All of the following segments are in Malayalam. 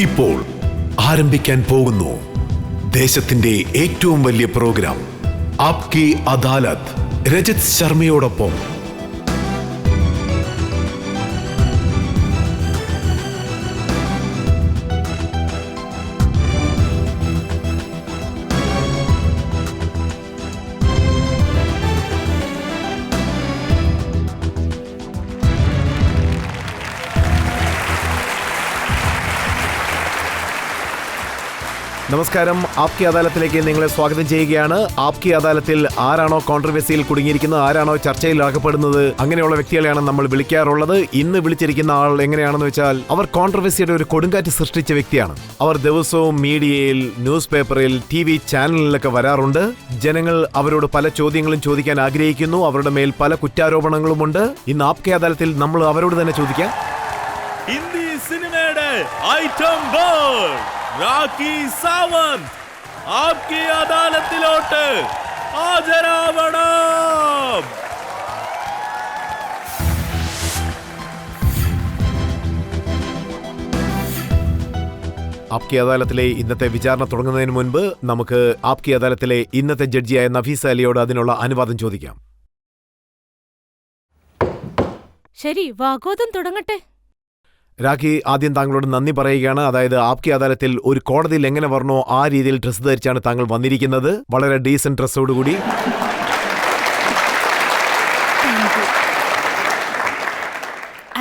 ഇപ്പോൾ ആരംഭിക്കാൻ പോകുന്നു ദേശത്തിന്റെ ഏറ്റവും വലിയ പ്രോഗ്രാം ആപ്കി അദാലത്ത്. രജത് ശർമ്മയോടൊപ്പം നമസ്കാരം. ആപ്കി അദാലത്തിലേക്ക് നിങ്ങളെ സ്വാഗതം ചെയ്യുകയാണ്. ആപ്കി അദാലത്തിൽ ആരാണോ കോൺട്രവേഴ്സിയിൽ കുടുങ്ങിയിരിക്കുന്നത്, ആരാണോ ചർച്ചയിൽ അകപ്പെടുന്നത്, അങ്ങനെയുള്ള വ്യക്തികളെയാണ് നമ്മൾ വിളിക്കാറുള്ളത്. ഇന്ന് വിളിച്ചിരിക്കുന്ന ആൾ എങ്ങനെയാണെന്ന് വെച്ചാൽ അവർ കോൺട്രവേഴ്സിയുടെ ഒരു കൊടുങ്കാറ്റ് സൃഷ്ടിച്ച വ്യക്തിയാണ്. അവർ ദിവസവും മീഡിയയിൽ, ന്യൂസ് പേപ്പറിൽ, TV ചാനലിലൊക്കെ വരാറുണ്ട്. ജനങ്ങൾ അവരോട് പല ചോദ്യങ്ങളും ചോദിക്കാൻ ആഗ്രഹിക്കുന്നു. അവരുടെ മേൽ പല കുറ്റാരോപണങ്ങളുമുണ്ട്. ഇന്ന് ആപ്കി അദാലത്തിൽ നമ്മൾ അവരോട് തന്നെ ചോദിക്കാം. ഹിന്ദി സിനിമയുടെ ഐറ്റം ബോൾ രാഖി സാവന്ത് ആപ്കി അദാലത്തിലോട്ട് ഹാജരാവണം. ആപ്കി അദാലത്തിലെ ഇന്നത്തെ വിചാരണ തുടങ്ങുന്നതിന് മുൻപ് നമുക്ക് ആപ്കി അദാലത്തിലെ ഇന്നത്തെ ജഡ്ജിയായ നഫീസ അലിയോട് അതിനുള്ള അനുവാദം ചോദിക്കാം. ശരി, വാഗ്വാദം തുടങ്ങട്ടെ. രാഖി, ആദ്യം താങ്കളോട് നന്ദി പറയുകയാണ്. അതായത് ആപ്കി അദാലത്തിൽ ഒരു കോടതിയിൽ എങ്ങനെ വരണോ ആ രീതിയിൽ ഡ്രസ്സ് ധരിച്ചാണ് താങ്കൾ വന്നിരിക്കുന്നത്. വളരെ ഡീസന്റ് ഡ്രസ്സോടുകൂടി.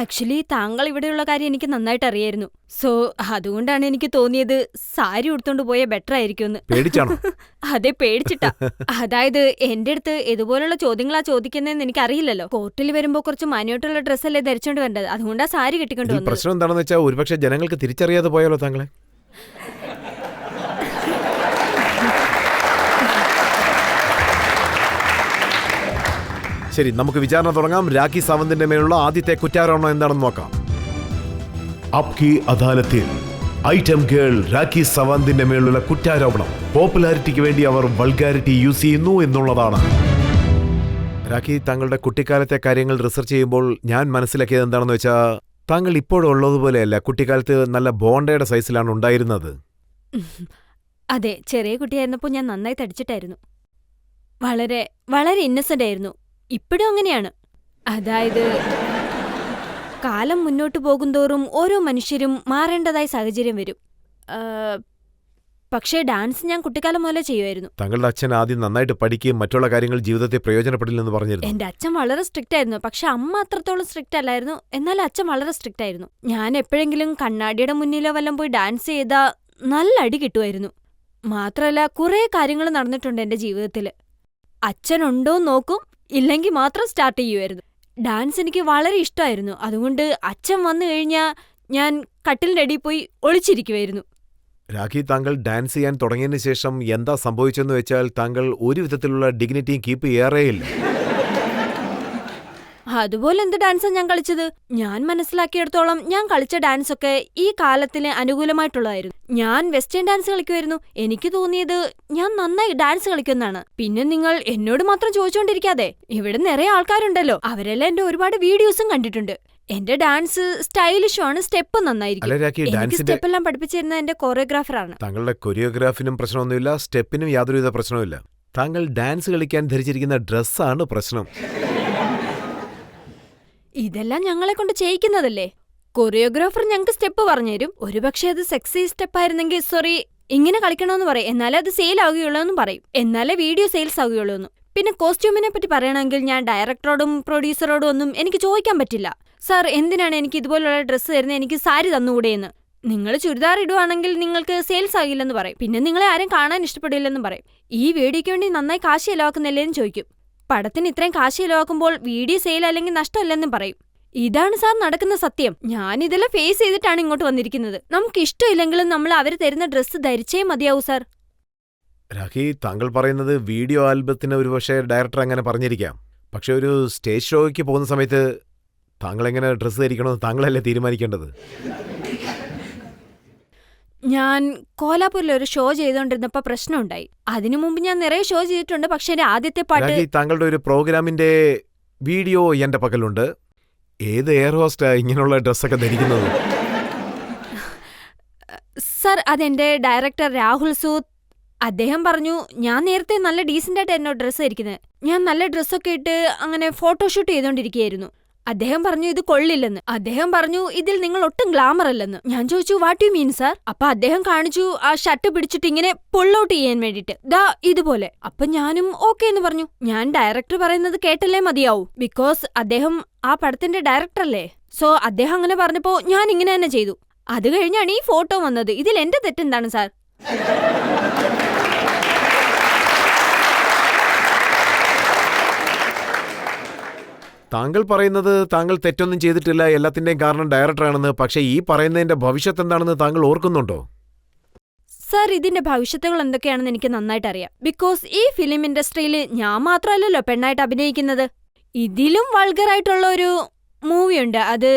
ആക്ച്വലി താങ്കൾ ഇവിടെയുള്ള കാര്യം എനിക്ക് നന്നായിട്ട് അറിയായിരുന്നു. സോ അതുകൊണ്ടാണ് എനിക്ക് തോന്നിയത് സാരി ഉടുത്തോണ്ട് പോയ ബെറ്റർ ആയിരിക്കുമെന്ന്. പേടിച്ചാണോ? അതെ, പേടിച്ചിട്ടാ. അതായത് എന്റെ അടുത്ത് ഇതുപോലുള്ള ചോദ്യങ്ങളാ ചോദിക്കുന്നതെന്ന് എനിക്ക് അറിയില്ലല്ലോ. കോർട്ടിൽ വരുമ്പോ കുറച്ച് മാന്യമായിട്ടുള്ള ഡ്രസ്സല്ലേ ധരിച്ചോണ്ട് വരേണ്ടത്. അതുകൊണ്ടാ സാരി കെട്ടിക്കൊണ്ട് വന്നത്. പ്രശ്നം എന്താണെന്ന് വെച്ചാൽ ഒരുപക്ഷെ ജനങ്ങൾക്ക് തിരിച്ചറിയാതെ പോയാലോ താങ്കളെ. ശരി, നമുക്ക് വിചാരണ തുടങ്ങാം. രാഖി സാവന്തിന്റെ മേലുള്ള ആദ്യത്തെ കുറ്റാരോപണം എന്താണെന്ന് നോക്കാം. ആപ്കി അദാലത്തിൽ ഐറ്റം ഗേൾ രാഖി സാവന്തിന്റെ മേലുള്ള കുറ്റാരോപണം പോപ്പുലാരിറ്റിക്ക് വേണ്ടി അവർ വൾഗാരിറ്റി യൂസ് ചെയ്യുന്നു എന്നുള്ളതാണ്. രാഖി, താങ്കളുടെ കുട്ടിക്കാലത്തെ കാര്യങ്ങൾ റിസർച്ച് ചെയ്യുമ്പോൾ ഞാൻ മനസ്സിലാക്കിയത് എന്താണെന്ന് വെച്ചാൽ താങ്കൾ ഇപ്പോഴുള്ളതുപോലെയല്ല. കുട്ടിക്കാലത്ത് നല്ല ബോണ്ടയുടെ സൈസിലാണ് ഉണ്ടായിരുന്നത്. അതെ, ചെറിയ കുട്ടിയായിരുന്നപ്പോൾ ഞാൻ നന്നായി തടിച്ചിട്ടായിരുന്നു. വളരെ വളരെ ഇന്നസെന്റ് ആയിരുന്നു. ഇപ്പോഴും അങ്ങനെയാണ്. അതായത് കാലം മുന്നോട്ടു പോകുന്തോറും ഓരോ മനുഷ്യരും മാറേണ്ടതായ സാഹചര്യം വരും. പക്ഷേ ഡാൻസ് ഞാൻ കുട്ടിക്കാലം മുതലേ ചെയ്യുമായിരുന്നു. താങ്കളുടെ അച്ഛൻ ആദ്യം നന്നായിട്ട് പഠിക്കുകയും മറ്റുള്ള കാര്യങ്ങൾ ജീവിതത്തിൽ പ്രയോജനപ്പെടില്ലെന്ന് പറഞ്ഞിരുന്നു. എന്റെ അച്ഛൻ വളരെ സ്ട്രിക്റ്റ് ആയിരുന്നു. പക്ഷെ അമ്മ അത്രത്തോളം സ്ട്രിക്റ്റ് അല്ലായിരുന്നു. എന്നാൽ അച്ഛൻ വളരെ സ്ട്രിക്റ്റ് ആയിരുന്നു. ഞാൻ എപ്പോഴെങ്കിലും കണ്ണാടിയുടെ മുന്നിലോ വല്ലം പോയി ഡാൻസ് ചെയ്താ നല്ല അടി കിട്ടുമായിരുന്നു. മാത്രമല്ല കുറേ കാര്യങ്ങൾ നടന്നിട്ടുണ്ട് എന്റെ ജീവിതത്തിൽ. അച്ഛനുണ്ടോ നോക്കും, ഇല്ലെങ്കിൽ മാത്രം സ്റ്റാർട്ട് ചെയ്യുമായിരുന്നു. ഡാൻസ് എനിക്ക് വളരെ ഇഷ്ടമായിരുന്നു. അതുകൊണ്ട് അച്ഛൻ വന്നു കഴിഞ്ഞാൽ ഞാൻ കട്ടിലിൻ്റെ അടിയിൽ പോയി ഒളിച്ചിരിക്കുമായിരുന്നു. രാഖി, താങ്കൾ ഡാൻസ് ചെയ്യാൻ തുടങ്ങിയതിന് ശേഷം എന്താ സംഭവിച്ചെന്ന് വെച്ചാൽ താങ്കൾ ഒരു വിധത്തിലുള്ള ഡിഗ്നിറ്റിയും കീപ്പ് ചെയ്യാറേയില്ല. അതുപോലെ എന്ത് ഡാൻസാണ് ഞാൻ കളിച്ചത്? ഞാൻ മനസ്സിലാക്കിയിടത്തോളം ഞാൻ കളിച്ച ഡാൻസൊക്കെ ഈ കാലത്തിന് അനുകൂലമായിട്ടുള്ളതായിരുന്നു. ഞാൻ വെസ്റ്റേൺ ഡാൻസ് കളിക്കുമായിരുന്നു. എനിക്ക് തോന്നിയത് ഞാൻ നന്നായി ഡാൻസ് കളിക്കുമെന്നാണ്. പിന്നെ നിങ്ങൾ എന്നോട് മാത്രം ചോദിച്ചുകൊണ്ടിരിക്കാതെ, ഇവിടെ നിറയെ ആൾക്കാരുണ്ടല്ലോ, അവരെല്ലാം എന്റെ ഒരുപാട് വീഡിയോസും കണ്ടിട്ടുണ്ട്. എന്റെ ഡാൻസ് സ്റ്റൈലിഷും ആണ്, സ്റ്റെപ്പ് നന്നായിരിക്കും. എനിക്ക് സ്റ്റെപ്പെല്ലാം പഠിപ്പിച്ചിരുന്ന എന്റെ കൊറിയോഗ്രാഫറാണ്. താങ്കളുടെ കൊറിയോഗ്രാഫിനും പ്രശ്നമൊന്നുമില്ല, സ്റ്റെപ്പിനും യാതൊരുവിധ പ്രശ്നവുമില്ല. താങ്കൾ ഡാൻസ് കളിക്കാൻ ധരിച്ചിരിക്കുന്ന ഡ്രസ്സാണ് പ്രശ്നം. ഇതെല്ലാം ഞങ്ങളെ കൊണ്ട് ചെയ്യിക്കുന്നതല്ലേ. കൊറിയോഗ്രാഫർ ഞങ്ങൾക്ക് സ്റ്റെപ്പ് പറഞ്ഞുതരും. ഒരുപക്ഷെ അത് സെക്സി സ്റ്റെപ്പായിരുന്നെങ്കിൽ സോറി ഇങ്ങനെ കളിക്കണമെന്ന് പറയും. എന്നാലേ അത് സെയിൽ ആവുകയുള്ളൂ എന്നും പറയും. എന്നാലേ വീഡിയോ സെയിൽസ് ആവുകയുള്ളൂ എന്ന്. പിന്നെ കോസ്റ്റ്യൂമിനെ പറ്റി പറയണമെങ്കിൽ ഞാൻ ഡയറക്ടറോടും പ്രൊഡ്യൂസറോടും ഒന്നും എനിക്ക് ചോദിക്കാൻ പറ്റില്ല. സാർ, എന്തിനാണ് എനിക്ക് ഇതുപോലുള്ള ഡ്രസ്സ് തരുന്നത്, എനിക്ക് സാരി തന്നുകൂടെയെന്ന്. നിങ്ങൾ ചുരിദാർ ഇടുവാണെങ്കിൽ നിങ്ങൾക്ക് സെയിൽസ് ആകില്ലെന്ന് പറയും. പിന്നെ നിങ്ങളെ ആരും കാണാൻ ഇഷ്ടപ്പെടില്ലെന്നും പറയും. ഈ വീഡിയോയ്ക്ക് വേണ്ടി നന്നായി കാശ് ചെലവാക്കുന്നില്ലേന്ന് ചോദിക്കും. പടത്തിന് ഇത്രയും കാശ് ചെലവാക്കുമ്പോൾ വീഡിയോ സെയിൽ അല്ലെങ്കിൽ നഷ്ടമല്ലെന്നും പറയും. ഇതാണ് സാർ നടക്കുന്ന സത്യം. ഞാൻ ഇതെല്ലാം ഫേസ് ചെയ്തിട്ടാണ് ഇങ്ങോട്ട് വന്നിരിക്കുന്നത്. നമുക്ക് ഇഷ്ടമില്ലെങ്കിലും നമ്മൾ അവർ തരുന്ന ഡ്രസ്സ് ധരിച്ചേ മതിയാവൂ സാർ. രാഖി, താങ്കൾ പറയുന്നത് വീഡിയോ ആൽബത്തിന് ഒരുപക്ഷെ ഡയറക്ടർ അങ്ങനെ പറഞ്ഞിരിക്കാം. പക്ഷെ ഒരു സ്റ്റേജ് ഷോയ്ക്ക് പോകുന്ന സമയത്ത് താങ്കൾ എങ്ങനെ ഡ്രസ്സ് ധരിക്കണമെന്ന് താങ്കളല്ലേ തീരുമാനിക്കേണ്ടത്. ഞാൻ കോലാപൂരിൽ ഒരു ഷോ ചെയ്തുകൊണ്ടിരുന്നപ്പോൾ പ്രശ്നമുണ്ടായി. അതിനു മുമ്പ് ഞാൻ നിറയെ ഷോ ചെയ്തിട്ടുണ്ട്. പക്ഷെ എന്റെ ആദ്യത്തെ പാട്ട്. താങ്കളുടെ ഒരു പ്രോഗ്രാമിന്റെ വീഡിയോ എന്റെ പക്കലുണ്ട്. ഏത് എയർ ഹോസ്റ്റാ ഇങ്ങനെയുള്ള ഡ്രസ്സൊക്കെ ധരിക്കുന്നത്? സർ, അതെന്റെ ഡയറക്ടർ രാഹുൽ സൂദ്. അദ്ദേഹം പറഞ്ഞു ഞാൻ നേരത്തെ നല്ല ഡീസന്റ് ആയിട്ട് എന്നോട് ഡ്രസ്സ് ധരിക്കുന്നത്. ഞാൻ നല്ല ഡ്രസ്സൊക്കെ ഇട്ട് അങ്ങനെ ഫോട്ടോഷൂട്ട് ചെയ്തോണ്ടിരിക്കുകയായിരുന്നു. അദ്ദേഹം പറഞ്ഞു ഇത് കൊള്ളില്ലെന്ന്. അദ്ദേഹം പറഞ്ഞു ഇതിൽ നിങ്ങൾ ഒട്ടും ഗ്ലാമർ അല്ലെന്ന്. ഞാൻ ചോദിച്ചു വാട്ട് യു മീൻ സാർ? അപ്പൊ അദ്ദേഹം കാണിച്ചു ആ ഷർട്ട് പിടിച്ചിട്ട് ഇങ്ങനെ പുൾ ഔട്ട് ചെയ്യാൻ വേണ്ടിട്ട് ദാ ഇതുപോലെ. അപ്പൊ ഞാനും ഓക്കെ എന്ന് പറഞ്ഞു. ഞാൻ ഡയറക്ടർ പറയുന്നത് കേട്ടല്ലേ മതിയാവൂ, ബിക്കോസ് അദ്ദേഹം ആ പടത്തിന്റെ ഡയറക്ടർ അല്ലേ. സോ അദ്ദേഹം അങ്ങനെ പറഞ്ഞപ്പോ ഞാൻ ഇങ്ങനെ തന്നെ ചെയ്തു. അത് കഴിഞ്ഞാണ് ഈ ഫോട്ടോ വന്നത്. ഇതിൽ എന്റെ തെറ്റെന്താണ് സാർ? താങ്കൾ പറയുന്നത് താങ്കൾ തെറ്റൊന്നും ചെയ്തിട്ടില്ല, എല്ലാത്തിന്റെയും കാരണം ഡയറക്ടറാണെന്ന്. പക്ഷേ ഈ പറയുന്നതിന്റെ ഭവിഷ്യത്ത് എന്താണെന്ന് താങ്കൾ ഓർക്കുന്നുണ്ടോ? സാർ, ഇതിന്റെ ഭവിഷ്യത്തുകൾ എന്തൊക്കെയാണെന്ന് എനിക്ക് നന്നായിട്ട് അറിയാം. ബിക്കോസ് ഈ ഫിലിം ഇൻഡസ്ട്രിയിൽ ഞാൻ മാത്രമല്ലല്ലോ പെണ്ണായിട്ട് അഭിനയിക്കുന്നത്. ഇതിലും വൾഗറായിട്ടുള്ള ഒരു മൂവിയുണ്ട്. അത്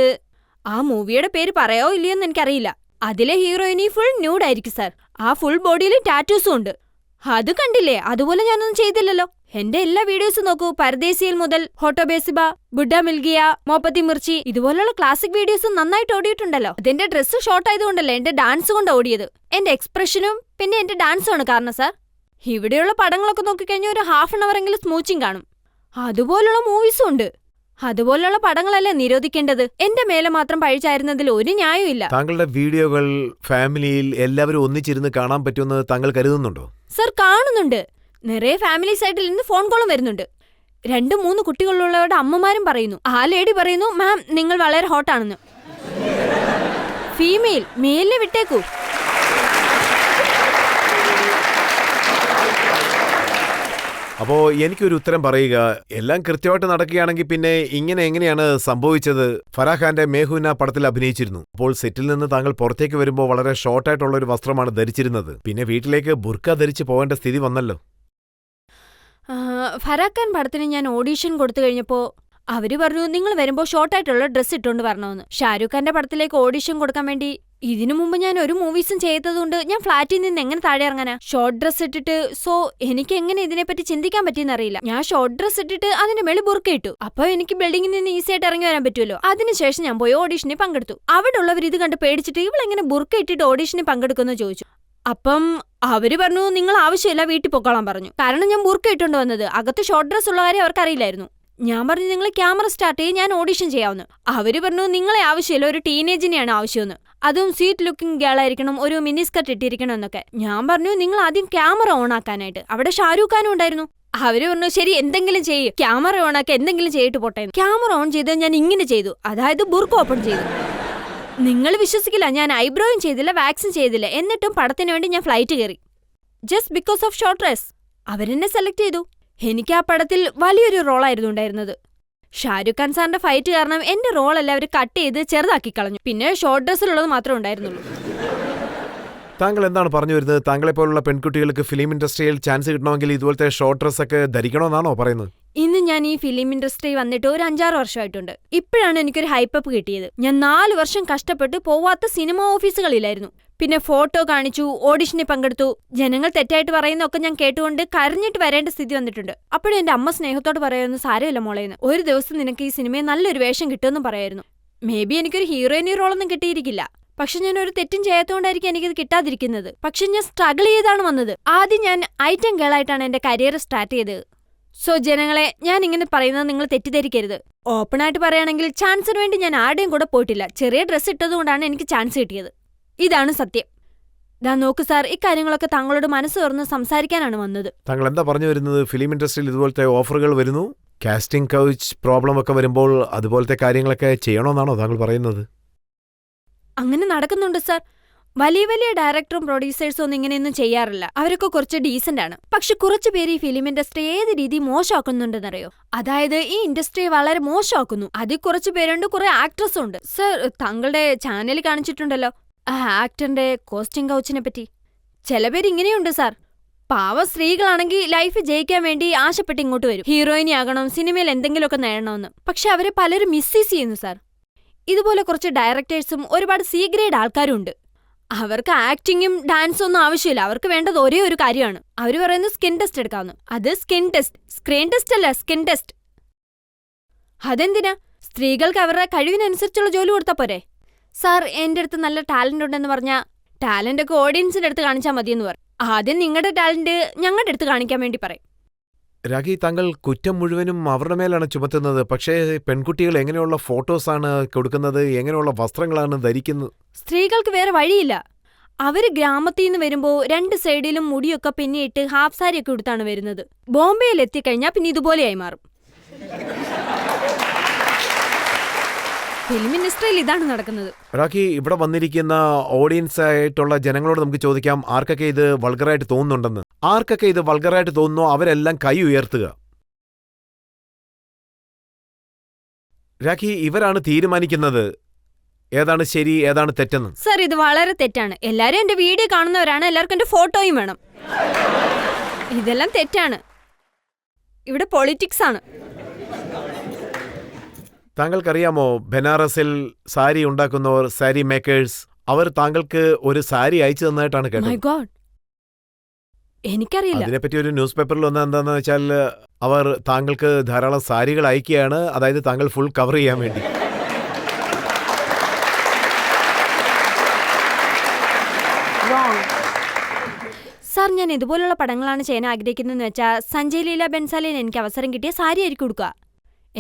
ആ മൂവിയുടെ പേര് പറയോ ഇല്ലയോന്ന് എനിക്കറിയില്ല. അതിലെ ഹീറോയിനി ഫുൾ ന്യൂഡായിരിക്കും സാർ. ആ ഫുൾ ബോഡിയിൽ ടാറ്റൂസും ഉണ്ട്. അത് കണ്ടില്ലേ? അതുപോലെ ഞാനൊന്നും ചെയ്തില്ലല്ലോ. എന്റെ എല്ലാ വീഡിയോസും നോക്കൂ. പരദേശിയിൽ മുതൽ ഹോട്ടോ ബേസിബ, ബുഡ്ഡ മിൽഗിയ, മോപ്പത്തി മിർച്ചി, ഇതുപോലുള്ള ക്ലാസിക് വീഡിയോസും നന്നായിട്ട് ഓടിയിട്ടുണ്ടല്ലോ. അതിന്റെ ഡ്രസ്സ് ഷോർട്ട് ആയതുകൊണ്ടല്ലേ എന്റെ ഡാൻസ് കൊണ്ട് ഓടിയത്. എന്റെ എക്സ്പ്രഷനും പിന്നെ എന്റെ ഡാൻസുമാണ് കാരണം സാർ. ഇവിടെയുള്ള പടങ്ങളൊക്കെ നോക്കിക്കഴിഞ്ഞാൽ ഒരു ഹാഫ് ആൻ അവർ എങ്കിലും സ്മൂച്ചിങ് കാണും. അതുപോലുള്ള മൂവീസും ഉണ്ട്. അതുപോലുള്ള പടങ്ങളല്ലേ നിരോധിക്കേണ്ടത്. എന്റെ മേലെ മാത്രം പഴിച്ചായിരുന്നതിൽ ഒരു ന്യായവും ഇല്ല. താങ്കളുടെ വീഡിയോകൾ ഫാമിലിയിൽ എല്ലാവരും ഒന്നിച്ചിരുന്ന് കാണാൻ പറ്റുമെന്ന് താങ്കൾ കരുതുന്നുണ്ടോ? സർ, കാണുന്നുണ്ട്. നിറയെ ഫാമിലി സൈഡിൽ നിന്ന് ഫോൺ കോളും വരുന്നുണ്ട്. 2-3 കുട്ടികളുള്ളവരുടെ അമ്മമാരും പറയുന്നു. ആ ലേഡി പറയുന്നു മാം നിങ്ങൾ വളരെ ഹോട്ടാണെന്ന്. ഫീമെയിൽ, മെയിലിനെ വിട്ടേക്കൂ. അപ്പോ എനിക്കൊരു ഉത്തരം പറയുക. എല്ലാം കൃത്യമായിട്ട് നടക്കുകയാണെങ്കിൽ പിന്നെ ഇങ്ങനെ എങ്ങനെയാണ് സംഭവിച്ചത്? ഫറാ ഖാന്റെ മേഹുന പടത്തിൽ അഭിനയിച്ചിരുന്നു. അപ്പോൾ സെറ്റിൽ നിന്ന് താങ്കൾ പുറത്തേക്ക് വരുമ്പോൾ വളരെ ഷോർട്ടായിട്ടുള്ള ഒരു വസ്ത്രമാണ് ധരിച്ചിരുന്നത്. പിന്നെ വീട്ടിലേക്ക് ബുർക്ക ധരിച്ച് പോകേണ്ട സ്ഥിതി വന്നല്ലോ. ഫറാ ഖാൻ പടത്തിന് ഞാൻ ഓഡീഷൻ കൊടുത്തു കഴിഞ്ഞപ്പോ അവര് പറഞ്ഞു നിങ്ങൾ വരുമ്പോ ഷോർട്ടായിട്ടുള്ള ഡ്രസ്സ് ഇട്ടോണ്ട് വരണമെന്ന്. ഷാരൂഖ് ഖാന്റെ പടത്തിലേക്ക് ഓഡീഷൻ കൊടുക്കാൻ വേണ്ടി ഇതിനു മുമ്പ് ഞാൻ ഒരു മൂവീസും ചെയ്തതുകൊണ്ട് ഞാൻ ഫ്ലാറ്റിൽ നിന്ന് എങ്ങനെ താഴെ ഇറങ്ങാനാ? ഷോർട്ട് ഡ്രസ് ഇട്ടിട്ട്. സോ എനിക്ക് എങ്ങനെ ഇതിനെപ്പറ്റി ചിന്തിക്കാൻ പറ്റിയെന്നറിയില്ല. ഞാൻ ഷോർട്ട് ഡ്രസ് ഇട്ടിട്ട് അതിന്റെ മേളിൽ ബുർക്ക ഇട്ടു. അപ്പൊ എനിക്ക് ബിൽഡിംഗിൽ നിന്ന് ഈസി ആയിട്ട് ഇറങ്ങി വരാൻ പറ്റുമല്ലോ. അതിനുശേഷം ഞാൻ പോയി ഓഡീഷനിൽ പങ്കെടുത്തു. അവിടെ ഉള്ളവർ ഇത് കണ്ട് പേടിച്ചിട്ട് ഇവളെങ്ങനെ ബുർക്ക ഇട്ടിട്ട് ഓഡീഷനിൽ പങ്കെടുക്കുമെന്ന് ചോദിച്ചു. അപ്പം അവര് പറഞ്ഞു നിങ്ങൾ ആവശ്യമില്ല, വീട്ടിൽ പൊക്കോളാൻ പറഞ്ഞു. കാരണം ഞാൻ ബുർക്ക ഇട്ടുകൊണ്ട് വന്നത്. അകത്ത് ഷോർട്ട് ഡ്രസ് ഉള്ള കാര്യം അവർക്കറിയില്ലായിരുന്നു. ഞാൻ പറഞ്ഞു നിങ്ങൾ ക്യാമറ സ്റ്റാർട്ട് ചെയ്ത് ഞാൻ ഓഡീഷൻ ചെയ്യാവുന്നു. അവര് പറഞ്ഞു നിങ്ങളെ ആവശ്യമില്ല, ഒരു ടീനേജിനെയാണ് ആവശ്യമെന്ന്. അതും സ്വീറ്റ് ലുക്കിംഗ് ഗേൾ ആയിരിക്കണം, ഒരു മിനി സ്കർട്ട് ഇട്ടിരിക്കണം എന്നൊക്കെ. ഞാൻ പറഞ്ഞു നിങ്ങൾ ആദ്യം ക്യാമറ ഓൺ ആക്കാനായിട്ട്. അവിടെ ഷാരൂഖ് ഖാനും ഉണ്ടായിരുന്നു. അവര് പറഞ്ഞു ശരി എന്തെങ്കിലും ചെയ്യും, ക്യാമറ ഓൺ ആക്കി എന്തെങ്കിലും ചെയ്തിട്ട് പോട്ടെ. ക്യാമറ ഓൺ ചെയ്ത് ഞാൻ ഇങ്ങനെ ചെയ്തു, അതായത് ബുർക്ക ഓപ്പൺ ചെയ്തു. നിങ്ങൾ വിശ്വസിക്കില്ല, ഞാൻ ഐബ്രോയും ചെയ്തില്ല, വാക്സും ചെയ്തില്ല. എന്നിട്ടും പടത്തിന് വേണ്ടി ഞാൻ ഫ്ലൈറ്റ് കയറി. Just because of short dress. അവരെന്നെ സെലക്ട് ചെയ്തു. എനിക്ക് ആ പടത്തിൽ വലിയൊരു റോളായിരുന്നു ഉണ്ടായിരുന്നത്. ഷാരൂഖ് ഖാൻ സാറിന്റെ ഫൈറ്റ് കാരണം എന്റെ റോൾ എല്ലാവരും കട്ട് ചെയ്ത് ചെറുതാക്കി കളഞ്ഞു. പിന്നെ ഷോർട്ട് ഡ്രസ്സിലുള്ളത് മാത്രമേ ഉണ്ടായിരുന്നുള്ളൂ. താങ്കൾ എന്താണ് പറഞ്ഞു വരുന്നത്? താങ്കളെപ്പോലുള്ള പെൺകുട്ടികൾക്ക് ഫിലിം ഇൻഡസ്ട്രിയിൽ ചാൻസ് കിട്ടണമെങ്കിൽ ഇതുപോലത്തെ ഷോർട്ട് ഡ്രസ് ഒക്കെ ധരിക്കണമെന്നാണോ പറയുന്നത്? ഇന്ന് ഞാൻ ഈ ഫിലിം ഇൻഡസ്ട്രി വന്നിട്ട് ഒരു 5-6 വർഷമായിട്ടുണ്ട്. ഇപ്പോഴാണ് എനിക്കൊരു ഹൈപ്പപ്പ് കിട്ടിയത്. ഞാൻ 4 വർഷം കഷ്ടപ്പെട്ട് പോവാത്ത സിനിമാ ഓഫീസുകളിലായിരുന്നു. പിന്നെ ഫോട്ടോ കാണിച്ചു, ഓഡിഷനിൽ പങ്കെടുത്തു. ജനങ്ങൾ തെറ്റായിട്ട് പറയുന്നതൊക്കെ ഞാൻ കേട്ടുകൊണ്ട് കരഞ്ഞിട്ട് വരേണ്ട സ്ഥിതി വന്നിട്ടുണ്ട്. അപ്പോഴും എന്റെ അമ്മ സ്നേഹത്തോട് പറയുന്നു സാരമില്ല മോളേന്ന്, ഒരു ദിവസം നിനക്ക് ഈ സിനിമയിൽ നല്ലൊരു വേഷം കിട്ടുമെന്നും പറയായിരുന്നു. മേ ബി എനിക്കൊരു ഹീറോയിനി റോളൊന്നും കിട്ടിയിരിക്കില്ല. പക്ഷെ ഞാൻ ഒരു തെറ്റും ചെയ്യാത്തതുകൊണ്ടായിരിക്കും എനിക്കിത് കിട്ടാതിരിക്കുന്നത്. പക്ഷെ ഞാൻ സ്ട്രഗിൾ ചെയ്താണ് വന്നത്. ആദ്യം ഞാൻ ഐറ്റം ഗേളായിട്ടാണ് എന്റെ കരിയർ സ്റ്റാർട്ട് ചെയ്തത്. സോ ജനങ്ങളെ, ഞാൻ ഇങ്ങനെ പറയുന്നത് നിങ്ങൾ തെറ്റിദ്ധരിക്കരുത്. ഓപ്പണായിട്ട് പറയുകയാണെങ്കിൽ ചാൻസിന് വേണ്ടി ഞാൻ ആരുടെയും കൂടെ പോയിട്ടില്ല. ചെറിയ ഡ്രസ്സ് ഇട്ടതുകൊണ്ടാണ് എനിക്ക് ചാൻസ് കിട്ടിയത്. ഇതാണ് സത്യം. ദാ നോക്ക് സാർ, ഇക്കാര്യങ്ങളൊക്കെ താങ്കളോട് മനസ്സ് തുറന്ന് സംസാരിക്കാനാണ് വന്നത്. താങ്കൾ എന്താ പറഞ്ഞു വരുന്നത്? ഫിലിം ഇൻഡസ്ട്രിയിൽ ഇതുപോലത്തെ ഓഫറുകൾ വരുന്നു, കാസ്റ്റിംഗ് കൗച്ച് പ്രോബ്ലം ഒക്കെ വരുമ്പോൾ അതുപോലത്തെ കാര്യങ്ങളൊക്കെ ചെയ്യണമെന്നാണോ താങ്കൾ പറയുന്നത്? അങ്ങനെ നടക്കുന്നുണ്ട് സാർ. വലിയ വലിയ ഡയറക്ടറും പ്രൊഡ്യൂസേഴ്സും ഒന്നും ഇങ്ങനെയൊന്നും ചെയ്യാറില്ല. അവരൊക്കെ കുറച്ച് ഡീസന്റ് ആണ്. പക്ഷെ കുറച്ചു പേര് ഈ ഫിലിം ഇൻഡസ്ട്രി ഏത് രീതി മോശമാക്കുന്നുണ്ടെന്നറിയോ? അതായത് ഈ ഇൻഡസ്ട്രിയെ വളരെ മോശമാക്കുന്നു. അതിൽ കുറച്ചു പേരുണ്ട്, കുറെ ആക്ട്രസും ഉണ്ട്. സർ, താങ്കളുടെ ചാനലിൽ കാണിച്ചിട്ടുണ്ടല്ലോ ആ ആക്ടറിന്റെ കോസ്റ്റിംഗ് കൗച്ചിനെ പറ്റി. ചില പേര് ഇങ്ങനെയുണ്ട് സാർ. പാവ സ്ത്രീകളാണെങ്കിൽ ലൈഫ് ജയിക്കാൻ വേണ്ടി ആശപ്പെട്ട് ഇങ്ങോട്ട് വരും. ഹീറോയിനി ആകണം, സിനിമയിൽ എന്തെങ്കിലുമൊക്കെ നേടണമെന്ന്. പക്ഷെ അവരെ പലരും മിസ്യൂസ് ചെയ്യുന്നു സാർ. ഇതുപോലെ കുറച്ച് ഡയറക്ടേഴ്സും ഒരുപാട് സി ഗ്രേഡ് ആൾക്കാരും ഉണ്ട്. അവർക്ക് ആക്ടിങ്ങും ഡാൻസും ഒന്നും ആവശ്യമില്ല. അവർക്ക് വേണ്ടത് ഒരേ ഒരു കാര്യമാണ്. അവർ പറയുന്നത് സ്കിൻ ടെസ്റ്റ് എടുക്കാമെന്ന്. അത് സ്കിൻ ടെസ്റ്റ്, സ്ക്രീൻ ടെസ്റ്റ് അല്ല, സ്കിൻ ടെസ്റ്റ്. അതെന്തിനാ? സ്ത്രീകൾക്ക് അവരുടെ കഴിവിനനുസരിച്ചുള്ള ജോലി കൊടുത്താൽ പോരെ? സാർ, എൻ്റെ അടുത്ത് നല്ല ടാലന്റ് ഉണ്ടെന്ന് പറഞ്ഞാൽ ടാലന്റ് ഒക്കെ ഓഡിയൻസിന്റെ അടുത്ത് കാണിച്ചാൽ മതിയെന്ന് പറയും. ആദ്യം നിങ്ങളുടെ ടാലന്റ് ഞങ്ങളുടെ അടുത്ത് കാണിക്കാൻ വേണ്ടി പറയും. രാഖി, താങ്കൾ കുറ്റം മുഴുവനും അവരുടെ മേലാണ് ചുമത്തുന്നത്. പക്ഷേ പെൺകുട്ടികൾ എങ്ങനെയുള്ള ഫോട്ടോസാണ് കൊടുക്കുന്നത്, എങ്ങനെയുള്ള വസ്ത്രങ്ങളാണ് ധരിക്കുന്നത്? സ്ത്രീകൾക്ക് വേറെ വഴിയില്ല. അവര് ഗ്രാമത്തിൽ നിന്ന് വരുമ്പോ 2 സൈഡിലും മുടിയൊക്കെ പിന്നിയിട്ട് ഹാഫ് സാരിയൊക്കെ എടുത്താണ് വരുന്നത്. ബോംബെയിൽ എത്തിക്കഴിഞ്ഞാൽ പിന്നെ ഇതുപോലെയായി മാറും. ഫിലിം ഇൻഡസ്ട്രിയിൽ ഇതാണ് നടക്കുന്നത്. രാഖി, ഇവിടെ വന്നിരിക്കുന്ന ഓഡിയൻസ് ആയിട്ടുള്ള ജനങ്ങളോട് നമുക്ക് ചോദിക്കാം, ആർക്കൊക്കെ ഇത് വൾഗറായിട്ട് തോന്നുന്നുണ്ടെന്ന്. ആർക്കൊക്കെ ഇത് വൾഗറായിട്ട് തോന്നുന്നോ അവരെല്ലാം കൈ ഉയർത്തുക. രാഖി, ഇവരാണ് തീരുമാനിക്കുന്നത് ഏതാണ് ശരി ഏതാണ് തെറ്റെന്ന്. സർ, ഇത് വളരെ തെറ്റാണ്. എല്ലാരും എന്റെ വീഡിയോ കാണുന്നവരാണ്. എല്ലാവർക്കും എന്റെ ഫോട്ടോയും വേണം. ഇതെല്ലാം തെറ്റാണ്. ഇവിടെ പൊളിറ്റിക്സ് ആണ്. താങ്കൾക്കറിയാമോ, ബനാറസിൽ സാരി ഉണ്ടാക്കുന്നവർ, സാരി മേക്കേഴ്സ്, അവർ താങ്കൾക്ക് ഒരു സാരി അയച്ചു തന്നതായിട്ടാണ് മൈ കേട്ടത്. ഗോഡ്, എനിക്കറിയില്ല. അതിനെപ്പറ്റി ഒരു ന്യൂസ് പേപ്പറിൽ വന്ന എന്താണെന്ന് വെച്ചാൽ അവർ താങ്കൾക്ക് ധാരാളം സാരികൾ അയക്കുകയാണ്, അതായത് താങ്കൾ ഫുൾ കവർ ചെയ്യാൻ വേണ്ടി. സാർ, ഞാൻ ഇതുപോലുള്ള പടങ്ങളാണ് ചെയ്യാൻ ആഗ്രഹിക്കുന്നതെന്ന് വെച്ചാൽ സഞ്ജയ് ലീല ബൻസാലിന് എനിക്ക് അവസരം കിട്ടിയ സാരി ആയിരിക്കും കൊടുക്കുക.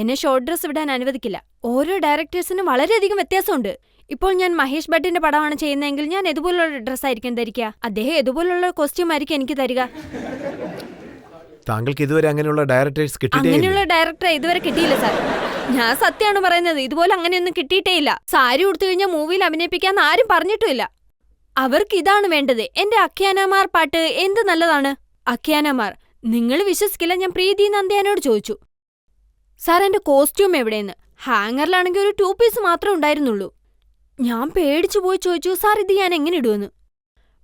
എന്നെ ഷോർട്ട് ഡ്രസ് വിടാൻ അനുവദിക്കില്ല. ഓരോ ഡയറക്ടേഴ്സിനും വളരെയധികം വ്യത്യാസമുണ്ട്. ഇപ്പോൾ ഞാൻ മഹേഷ് ഭട്ടിന്റെ പടമാണ് ചെയ്യുന്നതെങ്കിൽ ഞാൻ ഇതുപോലുള്ള ഡ്രസ്സായിരിക്കും ധരിക്കുക. അദ്ദേഹം ഇതുപോലുള്ള കോസ്റ്റ്യൂം ആയിരിക്കും എനിക്ക് തരിക. താങ്കൾക്ക് ഇതുവരെ അങ്ങനെയുള്ള ഡയറക്ടേഴ്സ് കിട്ടിയിട്ടേ അങ്ങനെയുള്ള ഡയറക്ടറെ ഇതുവരെ കിട്ടിയില്ല സാർ. ഞാൻ സത്യമാണ് പറയുന്നത്. ഇതുപോലെ അങ്ങനെയൊന്നും കിട്ടിയിട്ടേ ഇല്ല. സാരി ഉടുത്തു കഴിഞ്ഞാൽ മൂവിയിൽ അഭിനയിപ്പിക്കാന്ന് ആരും പറഞ്ഞിട്ടുമില്ല. അവർക്ക് ഇതാണ് വേണ്ടത്. എന്റെ അഖ്യാനമാർ പാട്ട് എന്ത് നല്ലതാണ്. അഖ്യാനമാർ, നിങ്ങൾ വിശ്വസിക്കില്ല, ഞാൻ പ്രീതി നന്ദിയാനോട് ചോദിച്ചു, സാർ എന്റെ കോസ്റ്റ്യൂം എവിടെയെന്ന്. ഹാങ്ങറിലാണെങ്കിൽ ഒരു 2 പീസ് മാത്രമേ ഉണ്ടായിരുന്നുള്ളൂ. ഞാൻ പേടിച്ചു പോയി ചോദിച്ചു, സാർ ഇത് ഞാൻ എങ്ങനെ ഇടുമെന്ന്.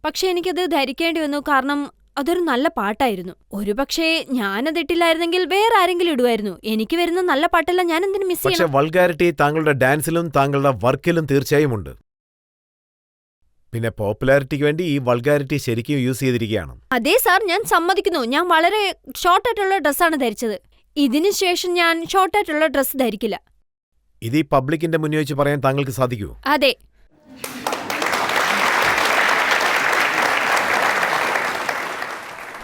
പക്ഷെ എനിക്കത് ധരിക്കേണ്ടി വന്നു, കാരണം അതൊരു നല്ല പാട്ടായിരുന്നു. ഒരുപക്ഷെ ഞാനതിട്ടില്ലായിരുന്നെങ്കിൽ വേറെ ആരെങ്കിലും ഇടുമായിരുന്നു. എനിക്ക് വരുന്ന നല്ല പാട്ടെല്ലാം ഞാൻ എന്തിനു മിസ് ചെയ്യണം? പക്ഷേ വൾഗാരിറ്റി താങ്കളുടെ ഡാൻസിലും താങ്കളുടെ വർക്കിലും തീർച്ചയായും ഉണ്ട്. പിന്നെ പോപ്പുലാരിറ്റിക്ക് വേണ്ടി ഈ വൾഗാരിറ്റി ശരിക്കും യൂസ് ചെയ്തിരിക്കുകയാണ്. അതെ സാർ, ഞാൻ സമ്മതിക്കുന്നു. ഞാൻ വളരെ ഷോർട്ടായിട്ടുള്ള ഡ്രസ്സാണ് ധരിച്ചത്. ഇതിനു ശേഷം ഞാൻ ഷോർട്ടായിട്ടുള്ള ഡ്രസ്സ് ധരിക്കില്ല. ഇത് ഈ പബ്ലിക്കിന്റെ മുന്നിൽ വെച്ച് പറയാൻ താങ്കൾക്ക് സാധിക്കുമോ? അതെ.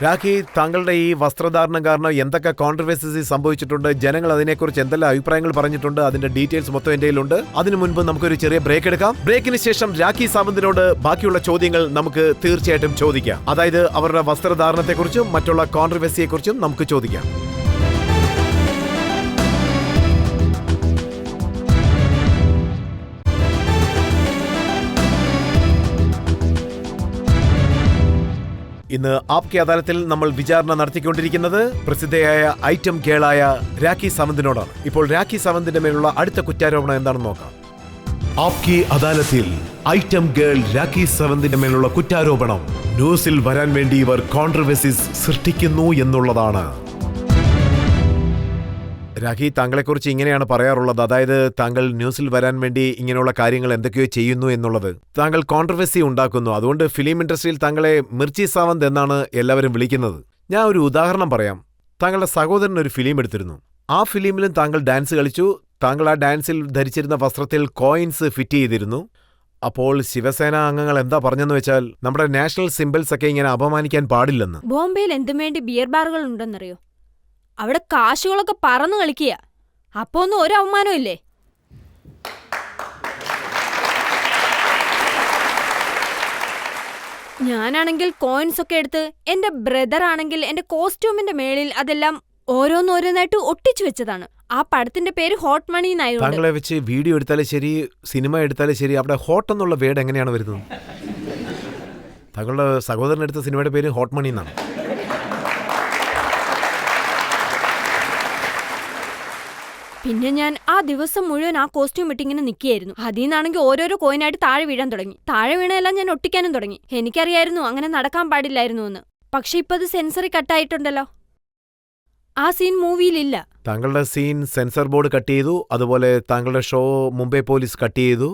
രാഖി, താങ്കളുടെ ഈ വസ്ത്രധാരണം കാരണം എന്തൊക്കെ കോൺട്രവേഴ്സി സംഭവിച്ചിട്ടുണ്ട്, ജനങ്ങൾ അതിനെക്കുറിച്ച് എന്തെല്ലാം അഭിപ്രായങ്ങൾ പറഞ്ഞിട്ടുണ്ട്, അതിന്റെ ഡീറ്റെയിൽസ് മൊത്തം എന്റെ കയ്യിലുണ്ട്. അതിനു മുൻപ് നമുക്കൊരു ചെറിയ ബ്രേക്ക് എടുക്കാം. ബ്രേക്കിന് ശേഷം രാഖി സാവന്തിനോട് ബാക്കിയുള്ള ചോദ്യങ്ങൾ നമുക്ക് തീർച്ചയായിട്ടും ചോദിക്കാം. അതായത് അവരുടെ വസ്ത്രധാരണത്തെക്കുറിച്ചും മറ്റുള്ള കോൺട്രവേഴ്സിയെക്കുറിച്ചും നമുക്ക് ചോദിക്കാം. ഇന്ന് ആപ്കെ അദാലത്തിൽ നമ്മൾ വിചാരണ നടത്തിക്കൊണ്ടിരിക്കുന്നത് പ്രസിദ്ധയായ ഐറ്റം ഗേളായ രാഖി സാവന്തിനോടാണ്. ഇപ്പോൾ രാഖി സാവന്തിന്റെ മേലുള്ള അടുത്ത കുറ്റാരോപണം എന്താണെന്ന് നോക്കാം. ആപ്കെ അദാലത്തിൽ ഐറ്റം ഗേൾ രാഖി സാവന്തിന്റെ മേലുള്ള കുറ്റാരോപണം ന്യൂസിൽ വരാൻ വേണ്ടി ഇവർ കോൺട്രവേഴ്സീസ് സൃഷ്ടിക്കുന്നു എന്നുള്ളതാണ്. രാഖി, താങ്കളെക്കുറിച്ച് ഇങ്ങനെയാണ് പറയാറുള്ളത്, അതായത് താങ്കൾ ന്യൂസിൽ വരാൻ വേണ്ടി ഇങ്ങനെയുള്ള കാര്യങ്ങൾ എന്തൊക്കെയോ ചെയ്യുന്നു എന്നുള്ളത്. താങ്കൾ കോൺട്രവേഴ്സി ഉണ്ടാക്കുന്നു. അതുകൊണ്ട് ഫിലിം ഇൻഡസ്ട്രിയിൽ താങ്കളെ മിർച്ചി സാവന്ത് എന്നാണ് എല്ലാവരും വിളിക്കുന്നത്. ഞാൻ ഒരു ഉദാഹരണം പറയാം. താങ്കളുടെ സഹോദരൻ ഒരു ഫിലിം എടുത്തിരുന്നു. ആ ഫിലിമിലും താങ്കൾ ഡാൻസ് കളിച്ചു. താങ്കൾ ആ ഡാൻസിൽ ധരിച്ചിരുന്ന വസ്ത്രത്തിൽ കോയിൻസ് ഫിറ്റ് ചെയ്തിരുന്നു. അപ്പോൾ ശിവസേന അംഗങ്ങൾ എന്താ പറഞ്ഞെന്ന് വെച്ചാൽ നമ്മുടെ നാഷണൽ സിംബൽസ് ഒക്കെ ഇങ്ങനെ അപമാനിക്കാൻ പാടില്ലെന്ന്. ബോംബെയിൽ എന്തും വേണ്ടി ബിയർ ബാറുകൾ ഉണ്ടെന്നറിയോ? അവിടെ കാശുകളൊക്കെ പറന്നു കളിക്കുക. അപ്പോ ഒന്നും ഒരു അവമാനവും ഇല്ലേ? ഞാനാണെങ്കിൽ കോയിൻസ് ഒക്കെ എടുത്ത്, എന്റെ ബ്രദർ ആണെങ്കിൽ എന്റെ കോസ്റ്റ്യൂമിന്റെ മേളിൽ അതെല്ലാം ഓരോന്നോരോന്നായിട്ട് ഒട്ടിച്ചു വെച്ചതാണ്. ആ പടത്തിന്റെ പേര് ഹോട്ട് മണി എന്നായിരുന്നു. താങ്കളെ വെച്ച് വീഡിയോ എടുത്താലും ശരി, സിനിമ എടുത്താലും ശരി, അവിടെ ഹോട്ട് എന്നുള്ള വേർഡ് എങ്ങനെയാണ് വരുന്നത്? താങ്കളുടെ സഹോദരൻ എടുത്ത സിനിമയുടെ പേര് ഹോട്ട് മണി എന്നാണ്. പിന്നെ ഞാൻ ആ ദിവസം മുഴുവൻ ആ കോസ്റ്റ്യൂം ഇട്ടിങ്ങനെ നിൽക്കുകയായിരുന്നു. അതിൽ നിന്നാണെങ്കിൽ ഓരോരോ കോയിനായിട്ട് താഴെ വീഴാൻ തുടങ്ങി. താഴെ വീണയെല്ലാം ഞാൻ ഒട്ടിക്കാനും തുടങ്ങി. എനിക്കറിയായിരുന്നു അങ്ങനെ നടക്കാൻ പാടില്ലായിരുന്നു എന്ന്. പക്ഷെ ഇപ്പൊ അത് സെൻസറി കട്ടായിട്ടുണ്ടല്ലോ. ആ സീൻ മൂവിയിലില്ല. താങ്കളുടെ സീൻ സെൻസർ ബോർഡ് കട്ട് ചെയ്തു. അതുപോലെ താങ്കളുടെ ഷോ മുംബൈ പോലീസ് കട്ട് ചെയ്തു.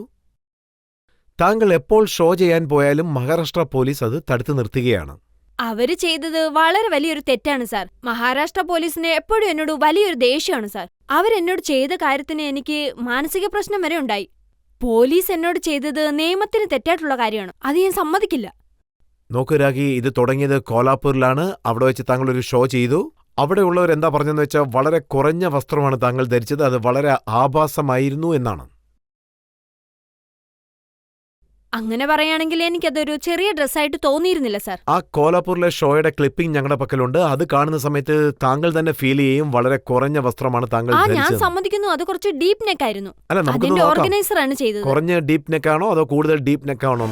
താങ്കൾ എപ്പോൾ ഷോ ചെയ്യാൻ പോയാലും മഹാരാഷ്ട്ര പോലീസ് അത് തടുത്തു നിർത്തുകയാണ്. അവര് ചെയ്തത് വളരെ വലിയൊരു തെറ്റാണ് സാർ. മഹാരാഷ്ട്ര പോലീസിന് എപ്പോഴും എന്നോട് വലിയൊരു ദേഷ്യമാണ് സാർ. അവരെന്നോട് ചെയ്ത കാര്യത്തിന് എനിക്ക് മാനസിക പ്രശ്നം വരെ ഉണ്ടായി. പോലീസ് എന്നോട് ചെയ്തത് നിയമത്തിന് തെറ്റായിട്ടുള്ള കാര്യമാണ്. അത് ഞാൻ സമ്മതിക്കില്ല. നോക്കൂ രാഖി, ഇത് തുടങ്ങിയത് കോലാപ്പൂരിലാണ്. അവിടെ വെച്ച് താങ്കൾ ഒരു ഷോ ചെയ്തു. അവിടെയുള്ളവർ എന്താ പറഞ്ഞെന്ന് വെച്ചാൽ വളരെ കുറഞ്ഞ വസ്ത്രമാണ് താങ്കൾ ധരിച്ചത്, അത് വളരെ ആഭാസമായിരുന്നു എന്നാണ്. അങ്ങനെ പറയുകയാണെങ്കിൽ എനിക്കതൊരു ചെറിയ ഡ്രസ്സായിട്ട് തോന്നിയിരുന്നില്ല സാർ. ആ കോലാപ്പൂരിലെ ഷോയുടെ ക്ലിപ്പിംഗ് ഞങ്ങളുടെ പക്കലുണ്ട്. അത് കാണുന്ന സമയത്ത് താങ്കൾ തന്നെ ഫീൽ ചെയ്യും വളരെ കുറഞ്ഞ വസ്ത്രമാണ് താങ്കൾ ഞാൻ ധരിച്ചത്. സമ്മതിക്കുന്നു, അത് കുറച്ച് ഡീപ് നെക്ക് ആയിരുന്നു. അല്ല, നമുക്കൊന്ന് അതിന്റെ നോക്കാം. ഓർഗനൈസർ ആണ് ചെയ്തത്. കുറഞ്ഞ ഡീപ് നെക്ക് ആണോ അതോ കൂടുതൽ ഡീപ് നെക്ക് ആണോ?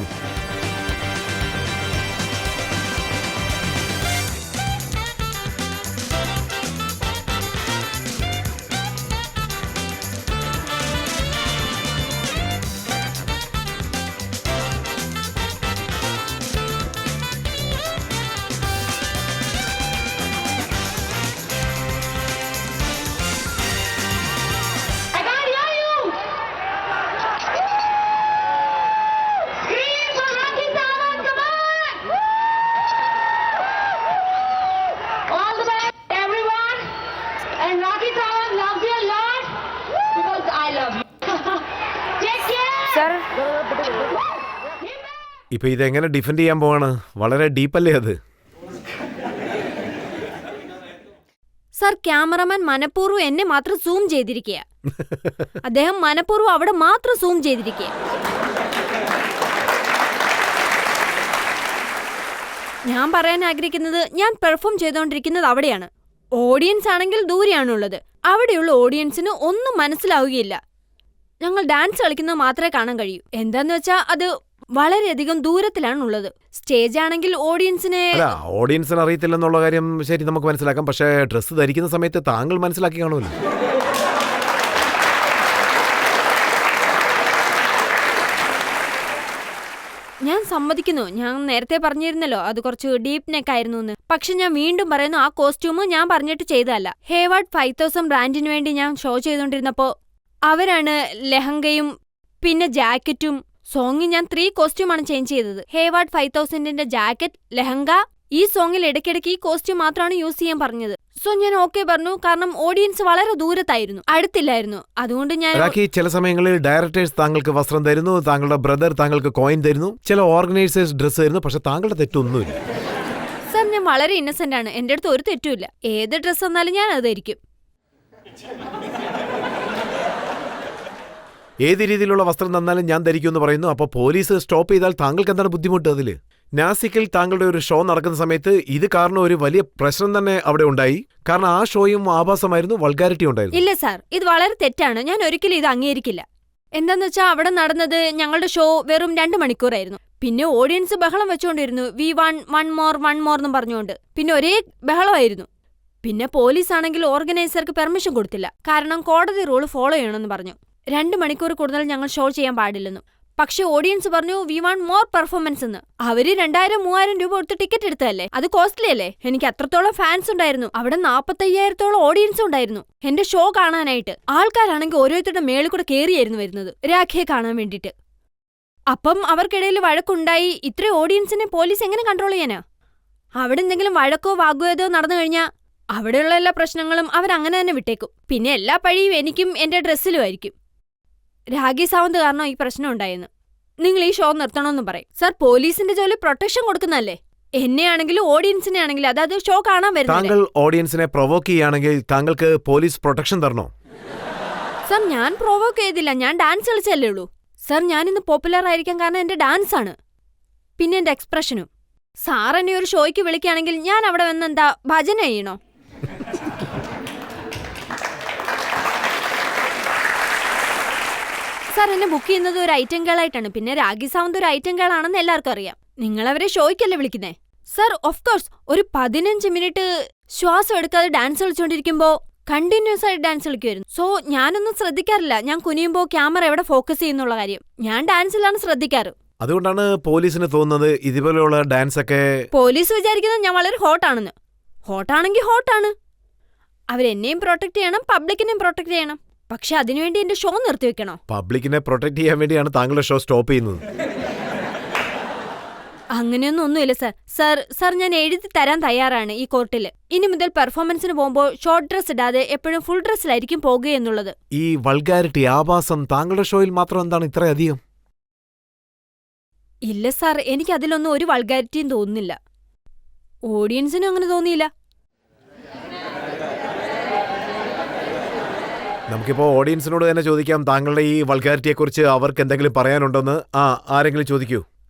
I can't hear you. Scream for Rocky Sawant, come on! All the best, everyone. And Rocky Sawant loves you a lot because I love you. Take care. Sir. ഇപ്പൊ ഇതെങ്ങനെ ഡിഫെൻഡ് ചെയ്യാൻ പോവാണ്? വളരെ ഡീപ്പല്ലേ അത്? സർ, ക്യാമറമാൻ മനഃപൂർവ്വം എന്നെ മാത്രം സൂം ചെയ്തിരിക്കുക. അദ്ദേഹം മനഃപൂർവ്വം അവിടെ മാത്രം സൂം ചെയ്തിരിക്കുക. ഞാൻ പറയാൻ ആഗ്രഹിക്കുന്നത്, ഞാൻ പെർഫോം ചെയ്തുകൊണ്ടിരിക്കുന്നത് അവിടെയാണ്. ഓഡിയൻസ് ആണെങ്കിൽ ദൂരെയാണുള്ളത്. അവിടെയുള്ള ഓഡിയൻസിന് ഒന്നും മനസ്സിലാവുകയില്ല. ഞങ്ങൾ ഡാൻസ് കളിക്കുന്നത് മാത്രമേ കാണാൻ കഴിയൂ. എന്താന്ന് വെച്ചാൽ അത് വളരെയധികം ദൂരത്തിലാണുള്ളത്. സ്റ്റേജ് ആണെങ്കിൽ ഓഡിയൻസിനെ ഓഡിയൻസിന് അറിയത്തില്ലെന്നുള്ള കാര്യം ശരി, നമുക്ക് മനസ്സിലാക്കാം. പക്ഷേ ഡ്രസ്സ് ധരിക്കുന്ന സമയത്ത് താങ്കൾ മനസ്സിലാക്കി കാണുമല്ലോ. ഞാൻ സമ്മതിക്കുന്നു, ഞാൻ നേരത്തെ പറഞ്ഞിരുന്നല്ലോ അത് കുറച്ച് ഡീപ് നെക്ക് ആയിരുന്നു എന്ന്. പക്ഷെ ഞാൻ വീണ്ടും പറയുന്നു, ആ കോസ്റ്റ്യൂം ഞാൻ പറഞ്ഞിട്ട് ചെയ്തതല്ല. ഹേവാർഡ് 5000 ബ്രാൻഡിന് വേണ്ടി ഞാൻ ഷോ ചെയ്തുകൊണ്ടിരുന്നപ്പോ അവരാണ് ലെഹങ്കയും പിന്നെ ജാക്കറ്റും. സോങ്ങിൽ ഞാൻ 3 കോസ്റ്റ്യൂമാണ് ചേഞ്ച് ചെയ്തത്. ഹേവാർഡ് 5000ന്റെ ജാക്കറ്റ്, ലെഹങ്ക. ഈ സോങ്ങിൽ ഇടയ്ക്കിടയ്ക്ക് ഈ കോസ്റ്റ്യൂം മാത്രമാണ് യൂസ് ചെയ്യാൻ പറഞ്ഞത്. സോ ഞാൻ ഓക്കെ പറഞ്ഞു, കാരണം ഓഡിയൻസ് വളരെ ദൂരത്തായിരുന്നു, അടുത്തില്ലായിരുന്നു. അതുകൊണ്ട് ഞാൻ ചില സമയങ്ങളിൽ ഡയറക്ടേഴ്സ് താങ്കൾക്ക് വസ്ത്രം തരുന്നു, താങ്കളുടെ ബ്രദർ താങ്കൾക്ക് കോയിൻ തരുന്നു, ചില ഓർഗനൈസേഴ്സ് ഡ്രസ്സ് തരുന്നു. പക്ഷെ താങ്കളുടെ തെറ്റൊന്നുമില്ല. സർ, ഞാൻ വളരെ ഇന്നസെന്റ് ആണ്. എന്റെ അടുത്ത് ഒരു തെറ്റുമില്ല. ഏത് ഡ്രസ്സ് വന്നാലും ഞാൻ അത് ധരിക്കും. ഏത് രീതിയിലുള്ള വസ്ത്രം തന്നാലും ഞാൻ ധരിക്കുമെന്ന് പറയുന്നു. അപ്പോൾ പോലീസ് സ്റ്റോപ്പ് ചെയ്താൽ താങ്കൾക്ക് എന്താണ് ബുദ്ധിമുട്ട് അതിൽ? നാസിക്കിൽ താങ്കളുടെ ഒരു ഷോ നടക്കുന്ന സമയത്ത് ഇത് കാരണം ഒരു വലിയ പ്രശ്നം തന്നെ അവിടെ ഉണ്ടായി. കാരണം ആ ഷോയും ആഭാസമായിരുന്നു, വൾഗാരിറ്റി ഉണ്ടായിരുന്നു. ഇല്ല സാർ, ഇത് വളരെ തെറ്റാണ്. ഞാൻ ഒരിക്കലും ഇത് അംഗീകരിക്കില്ല. എന്താന്ന് വെച്ചാൽ അവിടെ നടന്നത് ഞങ്ങളുടെ ഷോ വെറും 2 മണിക്കൂറായിരുന്നു. പിന്നെ ഓഡിയൻസ് ബഹളം വെച്ചുകൊണ്ടിരുന്നു, വി വാണ്ട് വൺ മോർ എന്നും പറഞ്ഞുകൊണ്ട്. പിന്നെ ഒരേ ബഹളമായിരുന്നു. പിന്നെ പോലീസ് ആണെങ്കിൽ ഓർഗനൈസർക്ക് പെർമിഷൻ കൊടുത്തില്ല, കാരണം കോടതി റൂൾ ഫോളോ ചെയ്യണമെന്ന് പറഞ്ഞു. 2 മണിക്കൂർ കൂടുതൽ ഞങ്ങൾ ഷോ ചെയ്യാൻ പാടില്ലെന്നു. പക്ഷെ ഓഡിയൻസ് പറഞ്ഞു വി വാണ്ട് മോർ പെർഫോമൻസ് എന്ന്. അവര് 2000-3000 രൂപ കൊടുത്ത് ടിക്കറ്റ് എടുത്തതല്ലേ, അത് കോസ്റ്റ്ലി അല്ലേ. എനിക്ക് അത്രത്തോളം ഫാൻസ് ഉണ്ടായിരുന്നു. അവിടെ 45,000-ഓളം ഓഡിയൻസ് ഉണ്ടായിരുന്നു എന്റെ ഷോ കാണാനായിട്ട്. ആൾക്കാരാണെങ്കിൽ ഓരോരുത്തരുടെ മേളിൽ കൂടെ കേറിയായിരുന്നു വരുന്നത് രാഖിയെ കാണാൻ വേണ്ടിട്ട്. അപ്പം അവർക്കിടയിൽ വഴക്കുണ്ടായി. ഇത്ര ഓഡിയൻസിനെ പോലീസ് എങ്ങനെ കൺട്രോൾ ചെയ്യാനാ? അവിടെ എന്തെങ്കിലും വഴക്കോ വാഗ്വാദോ നടന്നു കഴിഞ്ഞാൽ അവിടെയുള്ള എല്ലാ പ്രശ്നങ്ങളും അവരങ്ങനെ തന്നെ വിട്ടേക്കും. പിന്നെ എല്ലാ പഴിയും എനിക്കും എന്റെ ഡ്രസ്സിലും ആയിരിക്കും. രാഖി സാവന്ത് കാരണം ഈ പ്രശ്നം ഉണ്ടായെന്ന്. നിങ്ങൾ ഈ ഷോ നിർത്തണമെന്ന് പറയും. സർ, പോലീസിന്റെ ജോലി പ്രൊട്ടക്ഷൻ കൊടുക്കുന്നല്ലേ. എന്നെയാണെങ്കിലും ഓഡിയൻസിനെ ആണെങ്കിലും, അതായത് ഷോ കാണാൻ വരുന്നത്. താങ്കൾ ഓഡിയൻസിനെ പ്രൊവോക്ക് ചെയ്യുകയാണെങ്കിൽ താങ്കൾക്ക് പോലീസ് പ്രൊട്ടക്ഷൻ തരണോ? സർ, ഞാൻ പ്രൊവോക്ക് ചെയ്തില്ല, ഞാൻ ഡാൻസ് കളിച്ചല്ലേ ഉള്ളൂ. സർ, ഞാനിന്ന് പോപ്പുലർ ആയിരിക്കാൻ കാരണം എന്റെ ഡാൻസ് ആണ്, പിന്നെ എന്റെ എക്സ്പ്രഷനും. സാർ എന്നെ ഒരു ഷോയ്ക്ക് വിളിക്കുകയാണെങ്കിൽ ഞാൻ അവിടെ വന്ന് എന്താ ഭജന ചെയ്യണോ? സാർ, എന്നെ ബുക്ക് ചെയ്യുന്നത് ഒരു ഐറ്റം ഗേൾ ആയിട്ടാണ്. പിന്നെ രാഖി സാവന്ത് ഒരു ഐറ്റം ഗേൾ ആണെന്ന് എല്ലാവർക്കും അറിയാം. നിങ്ങളവരെ ഷോയ്ക്കല്ലേ വിളിക്കുന്നേ? സർ, ഓഫ് കോഴ്സ് ഒരു 15 മിനിറ്റ് ശ്വാസം എടുക്കാതെ ഡാൻസ് കളിച്ചുകൊണ്ടിരിക്കുമ്പോ കണ്ടിന്യൂസ് ആയിട്ട് ഡാൻസ് കളിക്കുമായിരുന്നു. സോ ഞാനൊന്നും ശ്രദ്ധിക്കാറില്ല, ഞാൻ കുനിയുമ്പോ ക്യാമറ എവിടെ ഫോക്കസ് ചെയ്യുന്നുള്ള കാര്യം. ഞാൻ ഡാൻസിലാണ് ശ്രദ്ധിക്കാറ്. അതുകൊണ്ടാണ് പോലീസിന് തോന്നുന്നത് ഇതുപോലെയുള്ള ഡാൻസ് ഒക്കെ. പോലീസ് വിചാരിക്കുന്നത് ഞാൻ വളരെ ഹോട്ടാണെന്ന്. ഹോട്ടാണെങ്കിൽ ഹോട്ടാണ്. അവരെന്നെയും പ്രൊട്ടക്ട് ചെയ്യണം, പബ്ലിക്കിനെയും പ്രൊട്ടക്ട് ചെയ്യണം. പക്ഷെ അതിനുവേണ്ടി എന്റെ ഷോ നിർത്തിവെക്കണോ? പബ്ലിക്കിനെ പ്രൊട്ടക്ട് ചെയ്യാൻ വേണ്ടിയാണ് താങ്കളുടെ ഷോ സ്റ്റോപ്പ് ചെയ്യുന്നത്. അങ്ങനെയൊന്നും ഇല്ല സർ ഞാൻ എഴുതി തരാൻ തയ്യാറാണ് ഈ കോർട്ടിൽ. ഇനി മുതൽ പെർഫോമൻസിന് പോകുമ്പോൾ ഷോർട്ട് ഡ്രസ് ഇടാതെ എപ്പോഴും ഫുൾ ഡ്രസ്സിലായിരിക്കും പോകുക എന്നുള്ളത്. ഈ വൾഗാരിറ്റി, ആഭാസം താങ്കളുടെ ഷോയിൽ മാത്രം എന്താണ് ഇത്രയധികം? ഇല്ല സാർ, എനിക്ക് അതിലൊന്നും ഒരു വൾഗാരിറ്റിയും തോന്നുന്നില്ല. ഓഡിയൻസിനും അങ്ങനെ തോന്നിയില്ല. നമുക്കിപ്പോ ഓഡിയൻസിനോട് തന്നെ ചോദിക്കാം, താങ്കളുടെ ഈ വൾഗാരിറ്റിയെക്കുറിച്ച് അവർക്ക് എന്തെങ്കിലും പറയാനുണ്ടോന്ന്. ആരെങ്കിലും ചോദിക്കൂ.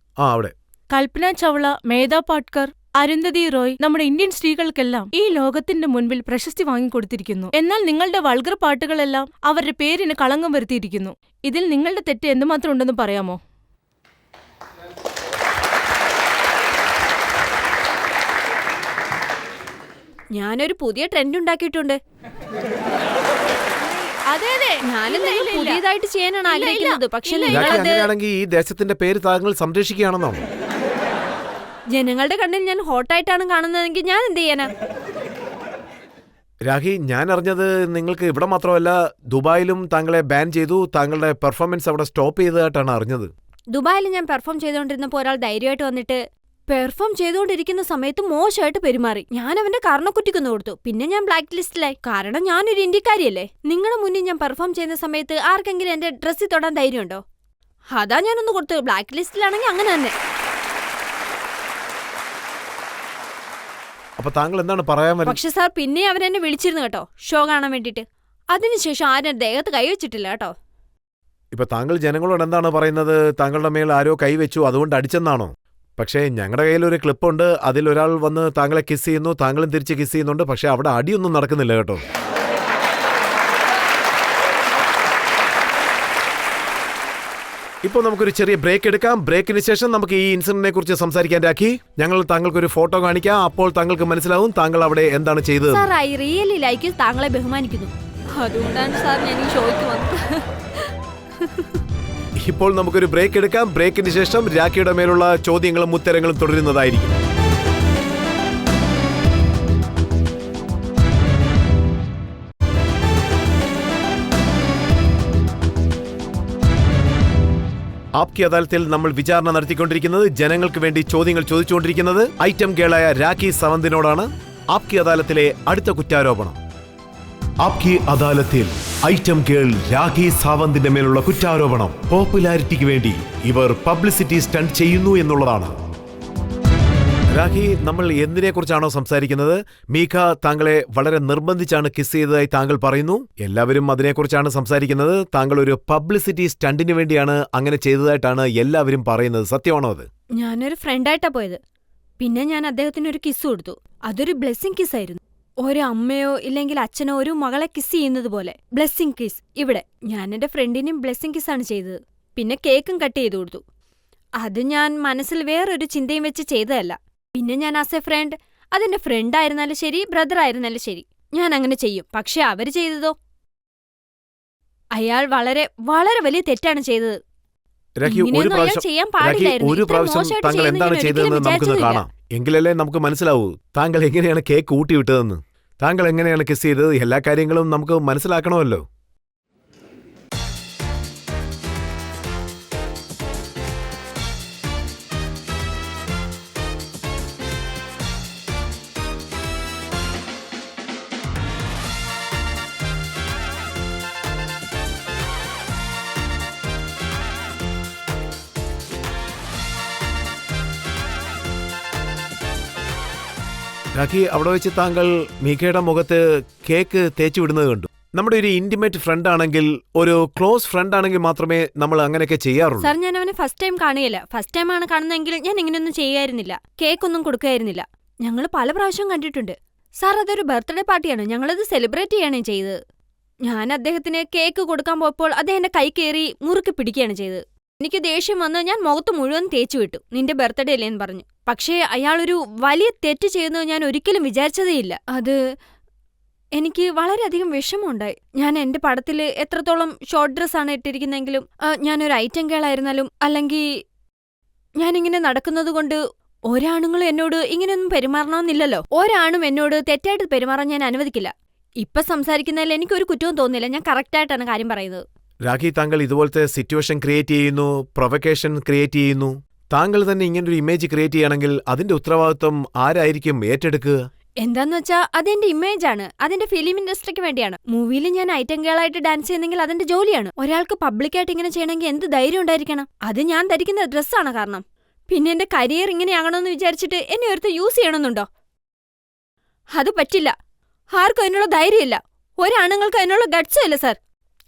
അവിടെ കൽപ്പന ചൗള, മേധാ പാട്കർ, അരുന്ധതി റോയ്, നമ്മുടെ ഇന്ത്യൻ സ്ത്രീകൾക്കെല്ലാം ഈ ലോകത്തിന്റെ മുൻപിൽ പ്രശസ്തി വാങ്ങിക്കൊടുത്തിരിക്കുന്നു. എന്നാൽ നിങ്ങളുടെ വൾഗർ പാട്ടുകളെല്ലാം അവരുടെ പേരിന് കളങ്കം വരുത്തിയിരിക്കുന്നു. ഇതിൽ നിങ്ങളുടെ തെറ്റ് എന്തുമാത്രം ഉണ്ടെന്ന് പറയാമോ? ഞാനൊരു പുതിയ ട്രെൻഡ് ഉണ്ടാക്കിയിട്ടുണ്ട്. അതെ അതെ, ഞാനെന്തെങ്കിലും പുതിയതായിട്ട് ചെയ്യാനാണ് ആഗ്രഹിക്കുന്നത്. പക്ഷെ അങ്ങനെയാണെങ്കിൽ ഈ ദേശത്തിന്റെ പേര് താങ്കൾ സംരക്ഷിക്കുകയാണെന്നാണ്. ജനങ്ങളുടെ കണ്ണിൽ ഞാൻ ഹോട്ടായിട്ടാണ് കാണുന്നതെങ്കിൽ ഞാൻ എന്ത് ചെയ്യാനാ? രാഖി, ഞാൻ അറിഞ്ഞത് നിങ്ങൾക്ക് ഇവിടെ മാത്രമല്ല ദുബായിലും താങ്കളെ ബാൻ ചെയ്തു, താങ്കളുടെ പെർഫോമൻസ് അവിടെ സ്റ്റോപ്പ് ചെയ്തതായിട്ടാണ് അറിഞ്ഞത്. ദുബായിൽ ഞാൻ പെർഫോം ചെയ്തുകൊണ്ടിരുന്നപ്പോൾ ഒരാൾ ധൈര്യമായിട്ട് വന്നിട്ട് പെർഫോം ചെയ്തുകൊണ്ടിരിക്കുന്ന സമയത്ത് മോശമായിട്ട് പെരുമാറി. ഞാൻ അവന്റെ കർണക്കുറ്റിക്കൊന്നു കൊടുത്തു. പിന്നെ ഞാൻ ബ്ലാക്ക് ലിസ്റ്റിലായി. കാരണം ഞാനൊരു ഇന്ത്യക്കാരിയല്ലേ. നിങ്ങളുടെ മുന്നിൽ ഞാൻ പെർഫോം ചെയ്യുന്ന സമയത്ത് ആർക്കെങ്കിലും എന്റെ ഡ്രസ്സിൽ തൊടാൻ ധൈര്യമുണ്ടോ? അതാ ഞാനൊന്ന് കൊടുത്തു. ബ്ലാക്ക് ലിസ്റ്റിലാണെങ്കിൽ അങ്ങനെ തന്നെ. അപ്പൊ താങ്കൾ എന്താണ് പറയാൻ വരുന്നത്? പക്ഷെ സാർ, പിന്നെ അവരെന്നെ വിളിച്ചിരുന്നു കേട്ടോ, ഷോ കാണാൻ വേണ്ടിട്ട്. അതിനുശേഷം ആരും ദേഹത്ത് കൈവച്ചിട്ടില്ല കേട്ടോ. ഇപ്പൊ താങ്കൾ ജനങ്ങളോട് എന്താണ് പറയുന്നത്? താങ്കളുടെ മേൽ ആരോ കൈവച്ചു, അതുകൊണ്ട് അടിച്ചെന്നാണോ? പക്ഷേ ഞങ്ങളുടെ കയ്യിൽ ഒരു ക്ലിപ്പുണ്ട്. അതിലൊരാൾ വന്ന് താങ്കളെ കിസ് ചെയ്യുന്നു, താങ്കളും തിരിച്ച് കിസ് ചെയ്യുന്നുണ്ട്. പക്ഷെ അവിടെ അടിയൊന്നും നടക്കുന്നില്ല കേട്ടോ. ഇപ്പോൾ നമുക്കൊരു ചെറിയ ബ്രേക്ക് എടുക്കാം. ബ്രേക്കിന് ശേഷം നമുക്ക് ഈ ഇൻസിഡന്റിനെ കുറിച്ച് സംസാരിക്കാൻ രാഖി. ഞങ്ങൾ താങ്കൾക്കൊരു ഫോട്ടോ കാണിക്കാം. അപ്പോൾ താങ്കൾക്ക് മനസ്സിലാവും താങ്കൾ അവിടെ എന്താണ് ചെയ്തത്. സാർ, ഐ റിയലി ലൈക്ക് താങ്കളെ ബഹുമാനിക്കുന്നു. അതുകൊണ്ടാണ് സാർ ഞാൻ ഈ ഷോയ്ക്ക് വന്നത്. ഇപ്പോൾ നമുക്കൊരു ബ്രേക്ക് എടുക്കാം. ബ്രേക്കിന് ശേഷം രാഖിയുടെ മേലുള്ള ചോദ്യങ്ങളും ഉത്തരങ്ങളും തുടരുന്നതായിരിക്കും. ആപ്കി അദാലത്തിൽ നമ്മൾ വിചാരണ നടത്തിക്കൊണ്ടിരിക്കുന്നത്, ജനങ്ങൾക്ക് വേണ്ടി ചോദ്യങ്ങൾ ചോദിച്ചുകൊണ്ടിരിക്കുന്നത് ഐറ്റം ഗേളായ രാഖി സാവന്തിനോടാണ്. ആപ്കി അദാലത്തിലെ അടുത്ത കുറ്റാരോപണം. ആപ്കി അദാലത്തിൽ ഐറ്റം ഗേൾ രാഖി സാവന്തിന്റെ മേലുള്ള കുറ്റാരോപണം പോപ്പുലാരിറ്റിക്ക് വേണ്ടി ഇവർ പബ്ലിസിറ്റി സ്റ്റണ്ട് ചെയ്യുന്നു എന്നുള്ളതാണ്. രാഖി, നമ്മൾ എന്തിനെ കുറിച്ചാണോ സംസാരിക്കുന്നത്? മീഖ താങ്കളെ വളരെ നിർബന്ധിച്ചാണ് കിസ് ചെയ്തതായി താങ്കൾ പറയുന്നു. എല്ലാവരും അതിനെക്കുറിച്ചാണ് സംസാരിക്കുന്നത്. താങ്കൾ ഒരു പബ്ലിസിറ്റി സ്റ്റണ്ടിന് വേണ്ടിയാണ് അങ്ങനെ ചെയ്തതായിട്ടാണ് എല്ലാവരും പറയുന്നത്. സത്യമാണോ അത്? ഞാനൊരു ഫ്രണ്ടായിട്ടാ പോയത്. പിന്നെ ഞാൻ അദ്ദേഹത്തിന് ഒരു കിസ് കൊടുത്തു. അതൊരു ബ്ലെസ്സിങ് കിസ് ആയിരുന്നു. ഒരു അമ്മയോ ഇല്ലെങ്കിൽ അച്ഛനോ ഒരു മകളെ കിസ് ചെയ്യുന്നത് പോലെ ബ്ലെസ്സിങ് കിസ്. ഇവിടെ ഞാൻ എന്റെ ഫ്രണ്ടിനും ബ്ലെസ്സിങ് കിസ്സാണ് ചെയ്തത്. പിന്നെ കേക്കും കട്ട് ചെയ്തു കൊടുത്തു. അത് ഞാൻ മനസ്സിൽ വേറൊരു ചിന്തയും വെച്ച് ചെയ്തതല്ല. പിന്നെ ഞാൻ ആസ് എ ഫ്രണ്ട്, അതെന്റെ ഫ്രണ്ട് ആയിരുന്നാലും ശരി, ബ്രദർ ആയിരുന്നാലും ശരി, ഞാൻ അങ്ങനെ ചെയ്യും. പക്ഷെ അവര് ചെയ്തതോ, അയാൾ വളരെ വളരെ വലിയ തെറ്റാണ് ചെയ്തത്. ഒരു പ്രാവശ്യം താങ്കൾ എന്താണ് ചെയ്തതെന്ന് നമുക്കൊന്ന് കാണാം. എങ്കിലല്ലേ നമുക്ക് മനസ്സിലാവൂ താങ്കൾ എങ്ങനെയാണ് കേക്ക് കൂട്ടിവിട്ടതെന്ന്. താങ്കൾ എങ്ങനെയാണ് കിസ് ചെയ്തത്, എല്ലാ കാര്യങ്ങളും നമുക്ക് മനസ്സിലാക്കണമല്ലോ. രാഖി, അവിടെ വെച്ച് താങ്കൾ മീഖയുടെ മുഖത്ത് കേക്ക് തേച്ചു വിടുന്നത് കണ്ടു. നമ്മുടെ ഒരു ഇന്റിമേറ്റ് ഫ്രണ്ട് ആണെങ്കിൽ, ഒരു ക്ലോസ് ഫ്രണ്ട് ആണെങ്കിൽ മാത്രമേ നമ്മൾ അങ്ങനെയൊക്കെ ചെയ്യാറുള്ളൂ. സാർ, ഞാൻ അവനെ ഫസ്റ്റ് ടൈം കാണുകയില്ല. ഫസ്റ്റ് ടൈം ആണ് കാണുന്നതെങ്കിൽ ഞാൻ ഇങ്ങനെയൊന്നും ചെയ്യായിരുന്നില്ല. കേക്കൊന്നും കൊടുക്കായിരുന്നില്ല. ഞങ്ങൾ പല പ്രാവശ്യം കണ്ടിട്ടുണ്ട്. സാർ, അതൊരു ബർത്ത്ഡേ പാർട്ടിയാണ്. ഞങ്ങളത് സെലിബ്രേറ്റ് ചെയ്യാണ് ചെയ്തത്. ഞാൻ അദ്ദേഹത്തിന് കേക്ക് കൊടുക്കാൻ പോയപ്പോൾ അദ്ദേഹം എന്റെ കൈ കയറി മുറുക്കി പിടിക്കുകയാണ് ചെയ്തത്. എനിക്ക് ദേഷ്യം വന്ന് ഞാൻ മുഖത്ത് മുഴുവൻ തേച്ചു വിട്ടു. നിന്റെ ബർത്ത്ഡേ അല്ലേന്ന് പറഞ്ഞു. പക്ഷേ അയാളൊരു വലിയ തെറ്റ് ചെയ്യുന്നത് ഞാൻ ഒരിക്കലും വിചാരിച്ചതേയില്ല. അത് എനിക്ക് വളരെയധികം വിഷമമുണ്ടായി. ഞാൻ എന്റെ പടത്തിൽ എത്രത്തോളം ഷോർട്ട് ഡ്രസ്സാണ് ഇട്ടിരിക്കുന്നെങ്കിലും, ഞാനൊരു ഐറ്റം ഗേളായിരുന്നാലും, അല്ലെങ്കിൽ ഞാനിങ്ങനെ നടക്കുന്നത് കൊണ്ട് ഒരാണുങ്ങളും എന്നോട് ഇങ്ങനെയൊന്നും പെരുമാറണമെന്നില്ലല്ലോ. ഒരാണും എന്നോട് തെറ്റായിട്ട് പെരുമാറാൻ ഞാൻ അനുവദിക്കില്ല. ഇപ്പൊ സംസാരിക്കുന്നതിൽ എനിക്കൊരു കുറ്റവും തോന്നുന്നില്ല. ഞാൻ കറക്റ്റായിട്ടാണ് കാര്യം പറയുന്നത്. രാഖി, താങ്കൾ ഇതുപോലത്തെ സിറ്റുവേഷൻ ക്രിയേറ്റ് ചെയ്യുന്നു, പ്രൊവക്കേഷൻ ക്രിയേറ്റ് ചെയ്യുന്നു. താങ്കൾ തന്നെ ഇങ്ങനൊരു ഇമേജ് ക്രിയേറ്റ് ചെയ്യണമെങ്കിൽ അതിന്റെ ഉത്തരവാദിത്വം ആരായിരിക്കും ഏറ്റെടുക്കുക? എന്താന്ന് വെച്ചാ അതെന്റെ ഇമേജ് ആണ്, അതിന്റെ ഫിലിം ഇൻഡസ്ട്രിക്ക് വേണ്ടിയാണ്. മൂവിയിൽ ഞാൻ ഐറ്റം ഗേളായിട്ട് ഡാൻസ് ചെയ്യുന്നെങ്കിൽ അതെന്റെ ജോലിയാണ്. ഒരാൾക്ക് പബ്ലിക്കായിട്ട് ഇങ്ങനെ ചെയ്യണമെങ്കിൽ എന്ത് ധൈര്യം ഉണ്ടായിരിക്കണം. അത് ഞാൻ ധരിക്കുന്ന ഡ്രസ്സാണ് കാരണം. പിന്നെ എന്റെ കരിയർ ഇങ്ങനെയാകണമെന്ന് വിചാരിച്ചിട്ട് എന്നെ ഒരുത്ത് യൂസ് ചെയ്യണമെന്നുണ്ടോ? അത് പറ്റില്ല. ആർക്കും അതിനുള്ള ധൈര്യമില്ല. ഒരാണുങ്ങൾക്ക് അതിനുള്ള ഗട്ട്സും ഇല്ല സർ.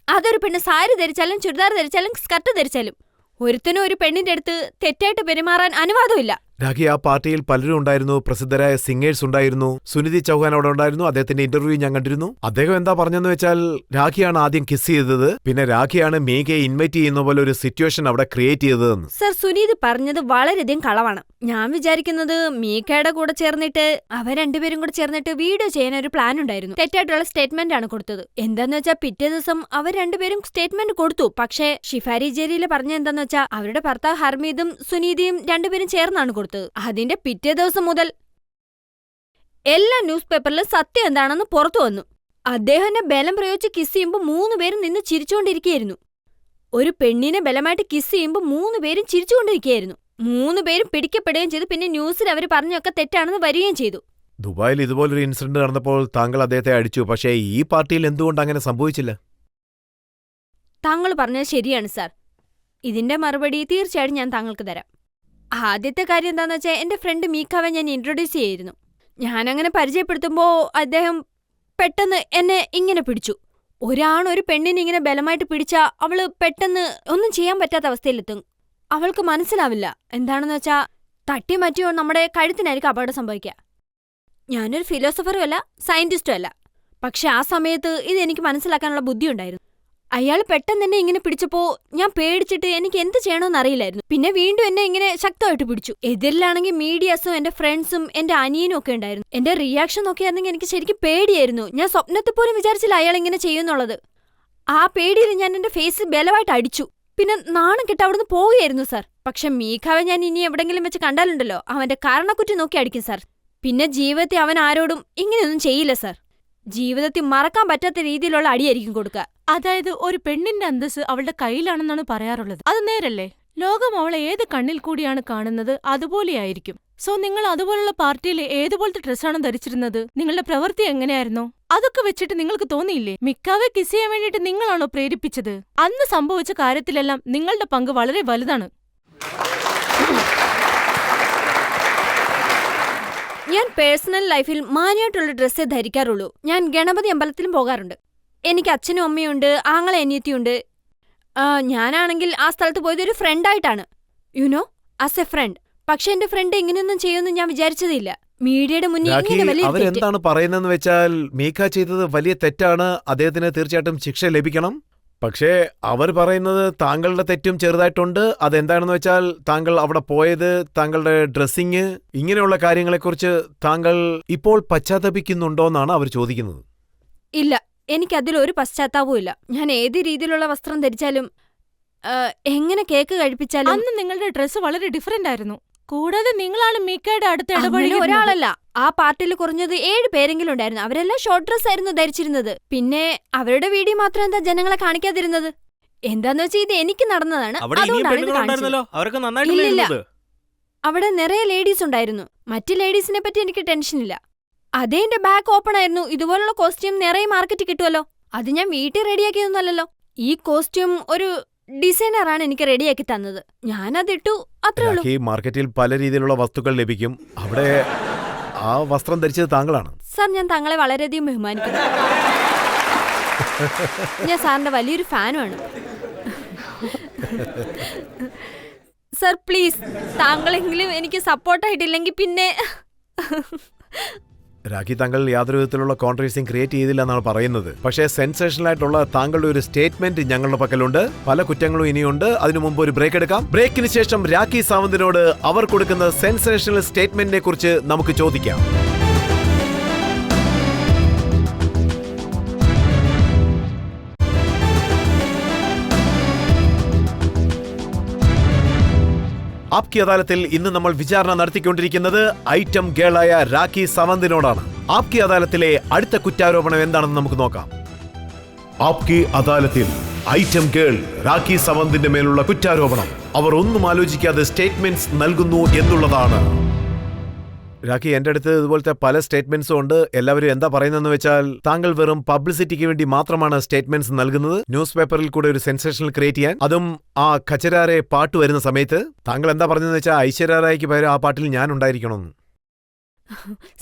അതൊരു പെണ്ണ് സാരി ധരിച്ചാലും ചുരിദാർ ധരിച്ചാലും സ്കർട്ട് ധരിച്ചാലും ഒരുത്തനും ഒരു പെണ്ണിന്റെ അടുത്ത് തെറ്റായിട്ട് പെരുമാറാൻ അനുവാദമില്ല. രാഖി, ആ പാർട്ടിയിൽ പലരും ഉണ്ടായിരുന്നു. പ്രസിദ്ധരായ സിംഗേഴ്സ് ഉണ്ടായിരുന്നു. സുനിധി ചൗഹാൻ അവിടെ ഉണ്ടായിരുന്നു. അദ്ദേഹത്തിന്റെ ഇന്റർവ്യൂ ഞാൻ കണ്ടിരുന്നു. അദ്ദേഹം എന്താ പറഞ്ഞെന്ന് വെച്ചാൽ രാഖിയാണ് ആദ്യം കിസ് ചെയ്തത്, പിന്നെ രാഖിയാണ് മീകയെ ഇൻവൈറ്റ് ചെയ്യുന്ന പോലെ ഒരു സിറ്റുവേഷൻ അവിടെ ക്രിയേറ്റ് ചെയ്തതെന്ന്. സർ, സുനീത് പറഞ്ഞത് വളരെയധികം കളവാണ്. ഞാൻ വിചാരിക്കുന്നത് മീക്കയുടെ കൂടെ ചേർന്നിട്ട് അവർ രണ്ടുപേരും കൂടെ ചേർന്നിട്ട് വീഡിയോ ചെയ്യാൻ ഒരു പ്ലാൻ ഉണ്ടായിരുന്നു. തെറ്റായിട്ടുള്ള സ്റ്റേറ്റ്മെന്റ് ആണ് കൊടുത്തത്. എന്താന്ന് വെച്ചാൽ പിറ്റേ ദിവസം അവർ രണ്ടുപേരും സ്റ്റേറ്റ്മെന്റ് കൊടുത്തു. പക്ഷേ ഷിഫാരി ജെറിയില് പറഞ്ഞ എന്താന്ന് വെച്ചാൽ അവരുടെ ഭർത്താവ് ഹർമീദും സുനീതിയും രണ്ടുപേരും ചേർന്നാണ് കൊടുത്തത്. അതിന്റെ പിറ്റേ ദിവസം മുതൽ എല്ലാ ന്യൂസ് പേപ്പറിലും സത്യം എന്താണെന്ന് പുറത്തു വന്നു. അദ്ദേഹം എന്നെ ബലം പ്രയോഗിച്ച് കിസ് ചെയ്യുമ്പോൾ 3 പേരും നിന്ന് ചിരിച്ചുകൊണ്ടിരിക്കുകയായിരുന്നു. ഒരു പെണ്ണിനെ ബലമായിട്ട് കിസ് ചെയ്യുമ്പോൾ 3 പേരും ചിരിച്ചുകൊണ്ടിരിക്കുകയായിരുന്നു. 3 പേരും പിടിക്കപ്പെടുകയും ചെയ്തു. പിന്നെ ന്യൂസിൽ അവർ പറഞ്ഞൊക്കെ തെറ്റാണെന്ന് വരികയും ചെയ്തു. ദുബായിൽ ഇതുപോലൊരു ഇൻസിഡന്റ് നടന്നപ്പോൾ താങ്കൾ അദ്ദേഹത്തെ അടിച്ചു. പക്ഷേ ഈ പാർട്ടിയിൽ എന്തുകൊണ്ട് അങ്ങനെ സംഭവിച്ചില്ല? താങ്കൾ പറഞ്ഞത് ശരിയാണ് സാർ. ഇതിന്റെ മറുപടി തീർച്ചയായിട്ടും ഞാൻ താങ്കൾക്ക് തരാം. ആദ്യത്തെ കാര്യം എന്താണെന്ന് വെച്ചാൽ എന്റെ ഫ്രണ്ട് മീക്കാവെ ഞാൻ ഇൻട്രൊഡ്യൂസ് ചെയ്യായിരുന്നു. ഞാനങ്ങനെ പരിചയപ്പെടുത്തുമ്പോൾ അദ്ദേഹം പെട്ടെന്ന് എന്നെ ഇങ്ങനെ പിടിച്ചു. ഒരു പെണ്ണിനെ ഇങ്ങനെ ബലമായിട്ട് പിടിച്ചാൽ അവള് പെട്ടെന്ന് ഒന്നും ചെയ്യാൻ പറ്റാത്ത അവസ്ഥയിലെത്തും. അവൾക്ക് മനസ്സിലാവില്ല. എന്താണെന്ന് വെച്ചാൽ തട്ടി മാറ്റിയോ നമ്മുടെ കഴുത്തിനായിരിക്കും അപകടം സംഭവിക്കുക. ഞാനൊരു ഫിലോസഫറും അല്ല, സയന്റിസ്റ്റും അല്ല. പക്ഷെ ആ സമയത്ത് ഇതെനിക്ക് മനസ്സിലാക്കാനുള്ള ബുദ്ധിയുണ്ടായിരുന്നു. അയാൾ പെട്ടെന്ന് എന്നെ ഇങ്ങനെ പിടിച്ചപ്പോ ഞാൻ പേടിച്ചിട്ട് എനിക്ക് എന്ത് ചെയ്യണമെന്ന് അറിയില്ലായിരുന്നു. പിന്നെ വീണ്ടും എന്നെ ഇങ്ങനെ ശക്തമായിട്ട് പിടിച്ചു. എതിരിലാണെങ്കിൽ മീഡിയാസും എന്റെ ഫ്രണ്ട്സും എന്റെ അനിയനും ഒക്കെ ഉണ്ടായിരുന്നു. എന്റെ റിയാക്ഷൻ നോക്കിയായിരുന്നെങ്കിൽ എനിക്ക് ശരിക്കും പേടിയായിരുന്നു. ഞാൻ സ്വപ്നത്തിൽ പോലും വിചാരിച്ചില്ല അയാൾ ഇങ്ങനെ ചെയ്യുന്നുള്ളത്. ആ പേടിയിൽ ഞാൻ എന്റെ ഫേസ് ബലമായിട്ട് അടിച്ചു. പിന്നെ നാണം കെട്ട് അവിടുന്ന് പോവുകയായിരുന്നു സാർ. പക്ഷെ മീഖാവെ ഞാൻ ഇനി എവിടെങ്കിലും വെച്ച് കണ്ടാലുണ്ടല്ലോ അവന്റെ കാരണക്കുറ്റി നോക്കി അടിക്കും സാർ. പിന്നെ ജീവിതത്തിൽ അവൻ ആരോടും ഇങ്ങനെയൊന്നും ചെയ്യില്ല സാർ. ജീവിതത്തിൽ മറക്കാൻ പറ്റാത്ത രീതിയിലുള്ള അടിയായിരിക്കും കൊടുക്കുക. അതായത് ഒരു പെണ്ണിന്റെ അന്തസ് അവളുടെ കയ്യിലാണെന്നാണ് പറയാറുള്ളത്. അത് നേരല്ലേ? ലോകം അവളെ ഏത് കണ്ണിൽ കൂടിയാണ് കാണുന്നത് അതുപോലെയായിരിക്കും. സോ നിങ്ങൾ അതുപോലുള്ള പാർട്ടിയിൽ ഏതുപോലത്തെ ഡ്രസ്സാണ് ധരിച്ചിരുന്നത്? നിങ്ങളുടെ പ്രവൃത്തി എങ്ങനെയായിരുന്നു? അതൊക്കെ വെച്ചിട്ട് നിങ്ങൾക്ക് തോന്നിയില്ലേ മിക്കാവെ കിസ് ചെയ്യാൻ വേണ്ടിയിട്ട് നിങ്ങളാണോ പ്രേരിപ്പിച്ചത്? അന്ന് സംഭവിച്ച കാര്യത്തിലെല്ലാം നിങ്ങളുടെ പങ്ക് വളരെ വലുതാണ്. ഞാൻ പേഴ്സണൽ ലൈഫിൽ മാന്യമായിട്ടുള്ള ഡ്രസ്സേ ധരിക്കാറുള്ളൂ. ഞാൻ ഗണപതി അമ്പലത്തിലും പോകാറുണ്ട്. എനിക്ക് അച്ഛനും അമ്മയുണ്ട്, ആങ്ങളെ അനിയത്തിയുണ്ട്. ഞാനാണെങ്കിൽ ആ സ്ഥലത്ത് പോയത് ഒരു ഫ്രണ്ടായിട്ടാണ്, യുനോ, ആസ് എ ഫ്രണ്ട്. പക്ഷെ എന്റെ ഫ്രണ്ട് ഇങ്ങനെയൊന്നും ചെയ്യുമെന്ന് ഞാൻ വിചാരിച്ചതില്ല. മീഡിയയുടെ മുന്നിൽ ഇങ്ങനെ വലിയ തെറ്റ്. അവരെന്താണ് പറയുന്നതെന്ന് വെച്ചാൽ മീക്ക ചെയ്തത് വലിയ തെറ്റാണ്, അദ്ദേഹത്തിന് തീർച്ചയായിട്ടും ശിക്ഷ ലഭിക്കണം. പക്ഷേ അവർ പറയുന്നത് താങ്കളുടെ തെറ്റും ചെറുതായിട്ടുണ്ട്. അതെന്താണെന്ന് വെച്ചാൽ താങ്കൾ അവിടെ പോയത്, താങ്കളുടെ ഡ്രസ്സിങ്, ഇങ്ങനെയുള്ള കാര്യങ്ങളെക്കുറിച്ച് താങ്കൾ ഇപ്പോൾ പശ്ചാത്തപിക്കുന്നുണ്ടോന്നാണ് അവർ ചോദിക്കുന്നത്. ഇല്ല, എനിക്കതിലൊരു പശ്ചാത്താപവും ഇല്ല. ഞാൻ ഏത് രീതിയിലുള്ള വസ്ത്രം ധരിച്ചാലും എങ്ങനെ കേക്ക് കഴിപ്പിച്ചാലും അന്ന് നിങ്ങളുടെ ഡ്രസ്സ് വളരെ ഡിഫറന്റ് ആയിരുന്നു. കൂടാതെ നിങ്ങളാണ് മീക്കയുടെ അടുത്ത് അങ്ങനെ ഇടപഴകിയത്. ഒരാളല്ല, ആ പാർട്ടിയിൽ കുറഞ്ഞത് 7 പേരെങ്കിലും ഉണ്ടായിരുന്നു. അവരെല്ലാം ഷോർട്ട് ഡ്രസ് ആയിരുന്നു ധരിച്ചിരുന്നത്. പിന്നെ അവരുടെ വീഡിയോ മാത്രം എന്താ ജനങ്ങളെ കാണിക്കാതിരുന്നത്? എന്താന്ന് വെച്ചാൽ ഇത് എനിക്ക് നടന്നതാണ്, അതുകൊണ്ടാണ് ഇത് കാണിച്ചത്. അവരൊക്കെ നന്നായിട്ടല്ലേ ഇല്ലില്ല. ഇരുന്നത്? അവിടെ നിറയെ ലേഡീസ് ഉണ്ടായിരുന്നു. മറ്റു ലേഡീസിനെ പറ്റി എനിക്ക് ടെൻഷനില്ല. അതേ എന്റെ ബാഗ് ഓപ്പൺ ആയിരുന്നു. ഇതുപോലുള്ള കോസ്റ്റ്യൂം നിറയെ മാർക്കറ്റിൽ കിട്ടുമല്ലോ. അത് ഞാൻ വീട്ടിൽ റെഡിയാക്കിയൊന്നുമല്ലല്ലോ. ഈ കോസ്റ്റ്യൂം ഒരു ഡിസൈനറാണ് എനിക്ക് റെഡിയാക്കി തന്നത്. ഞാനതിട്ടു, അത്രേ ഉള്ളൂ. ഈ മാർക്കറ്റിൽ പല രീതിയിലുള്ള വസ്തുക്കൾ ലഭിക്കും. അവിടെ ആ വസ്ത്രം ധരിച്ചത് താങ്കളാണ്. സാർ, ഞാൻ താങ്കളെ വളരെയധികം ബഹുമാനിക്കുന്നു. ഞാൻ സാറിന്റെ വലിയൊരു ഫാനുമാണ്. സർ പ്ലീസ്, താങ്കളെങ്കിലും എനിക്ക് സപ്പോർട്ടായിട്ടില്ലെങ്കിൽ പിന്നെ. രാഖി, താങ്കൾ യാതൊരു വിധത്തിലുള്ള കോൺട്രവേഴ്സിയും ക്രിയേറ്റ് ചെയ്തില്ല എന്നാണ് പറയുന്നത്. പക്ഷേ സെൻസേഷണൽ ആയിട്ടുള്ള താങ്കളുടെ ഒരു സ്റ്റേറ്റ്മെന്റ് ഞങ്ങളുടെ പക്കലുണ്ട്. പല കുറ്റങ്ങളും ഇനിയുണ്ട്. അതിനു മുമ്പ് ഒരു ബ്രേക്ക് എടുക്കാം. ബ്രേക്കിന് ശേഷം രാഖി സാവന്തിനോട് അവർ കൊടുക്കുന്ന സെൻസേഷണൽ സ്റ്റേറ്റ്മെന്റിനെ കുറിച്ച് നമുക്ക് ചോദിക്കാം. ആപ്കി അദാലത്തിൽ ഇന്ന് നമ്മൾ വിചാരണ നടത്തിക്കൊണ്ടിരിക്കുന്നത് ഐറ്റം ഗേളായ രാഖി സാവന്തിനോടാണ്. ആപ്കി അദാലത്തിലെ അടുത്ത കുറ്റാരോപണം എന്താണെന്ന് നമുക്ക് നോക്കാം. ആപ്കി അദാലത്തിൽ ഐറ്റം ഗേൾ രാഖി സവന്തിന്റെ മേലുള്ള കുറ്റാരോപണം. അവർ ഒന്നും ആലോചിക്കാതെ സ്റ്റേറ്റ്മെന്റ്സ് നൽകുന്നു എന്നുള്ളതാണ്. രാഖി, എന്റെ അടുത്ത് ഇതുപോലത്തെ പല സ്റ്റേറ്റ്മെന്റ്സും ഉണ്ട്. എല്ലാവരും എന്താ പറയുന്നതെന്ന് വെച്ചാൽ താങ്കൾ വെറും പബ്ലിസിറ്റിക്ക് വേണ്ടി മാത്രമാണ് സ്റ്റേറ്റ്മെന്റ്സ് നൽകുന്നത്. ന്യൂസ് പേപ്പറിൽ കൂടെ ഒരു സെൻസേഷണൽ ക്രിയേറ്റ് ചെയ്യാൻ, അതും ആ ഖച്ചരാറെ പാട്ട് വരുന്ന സമയത്ത്. താങ്കൾ എന്താ പറഞ്ഞതെന്ന് വെച്ചാൽ ഐശ്വര്യ റായിക്ക് പകരം ആ പാട്ടിൽ ഞാൻ ഉണ്ടായിരിക്കണമെന്ന്.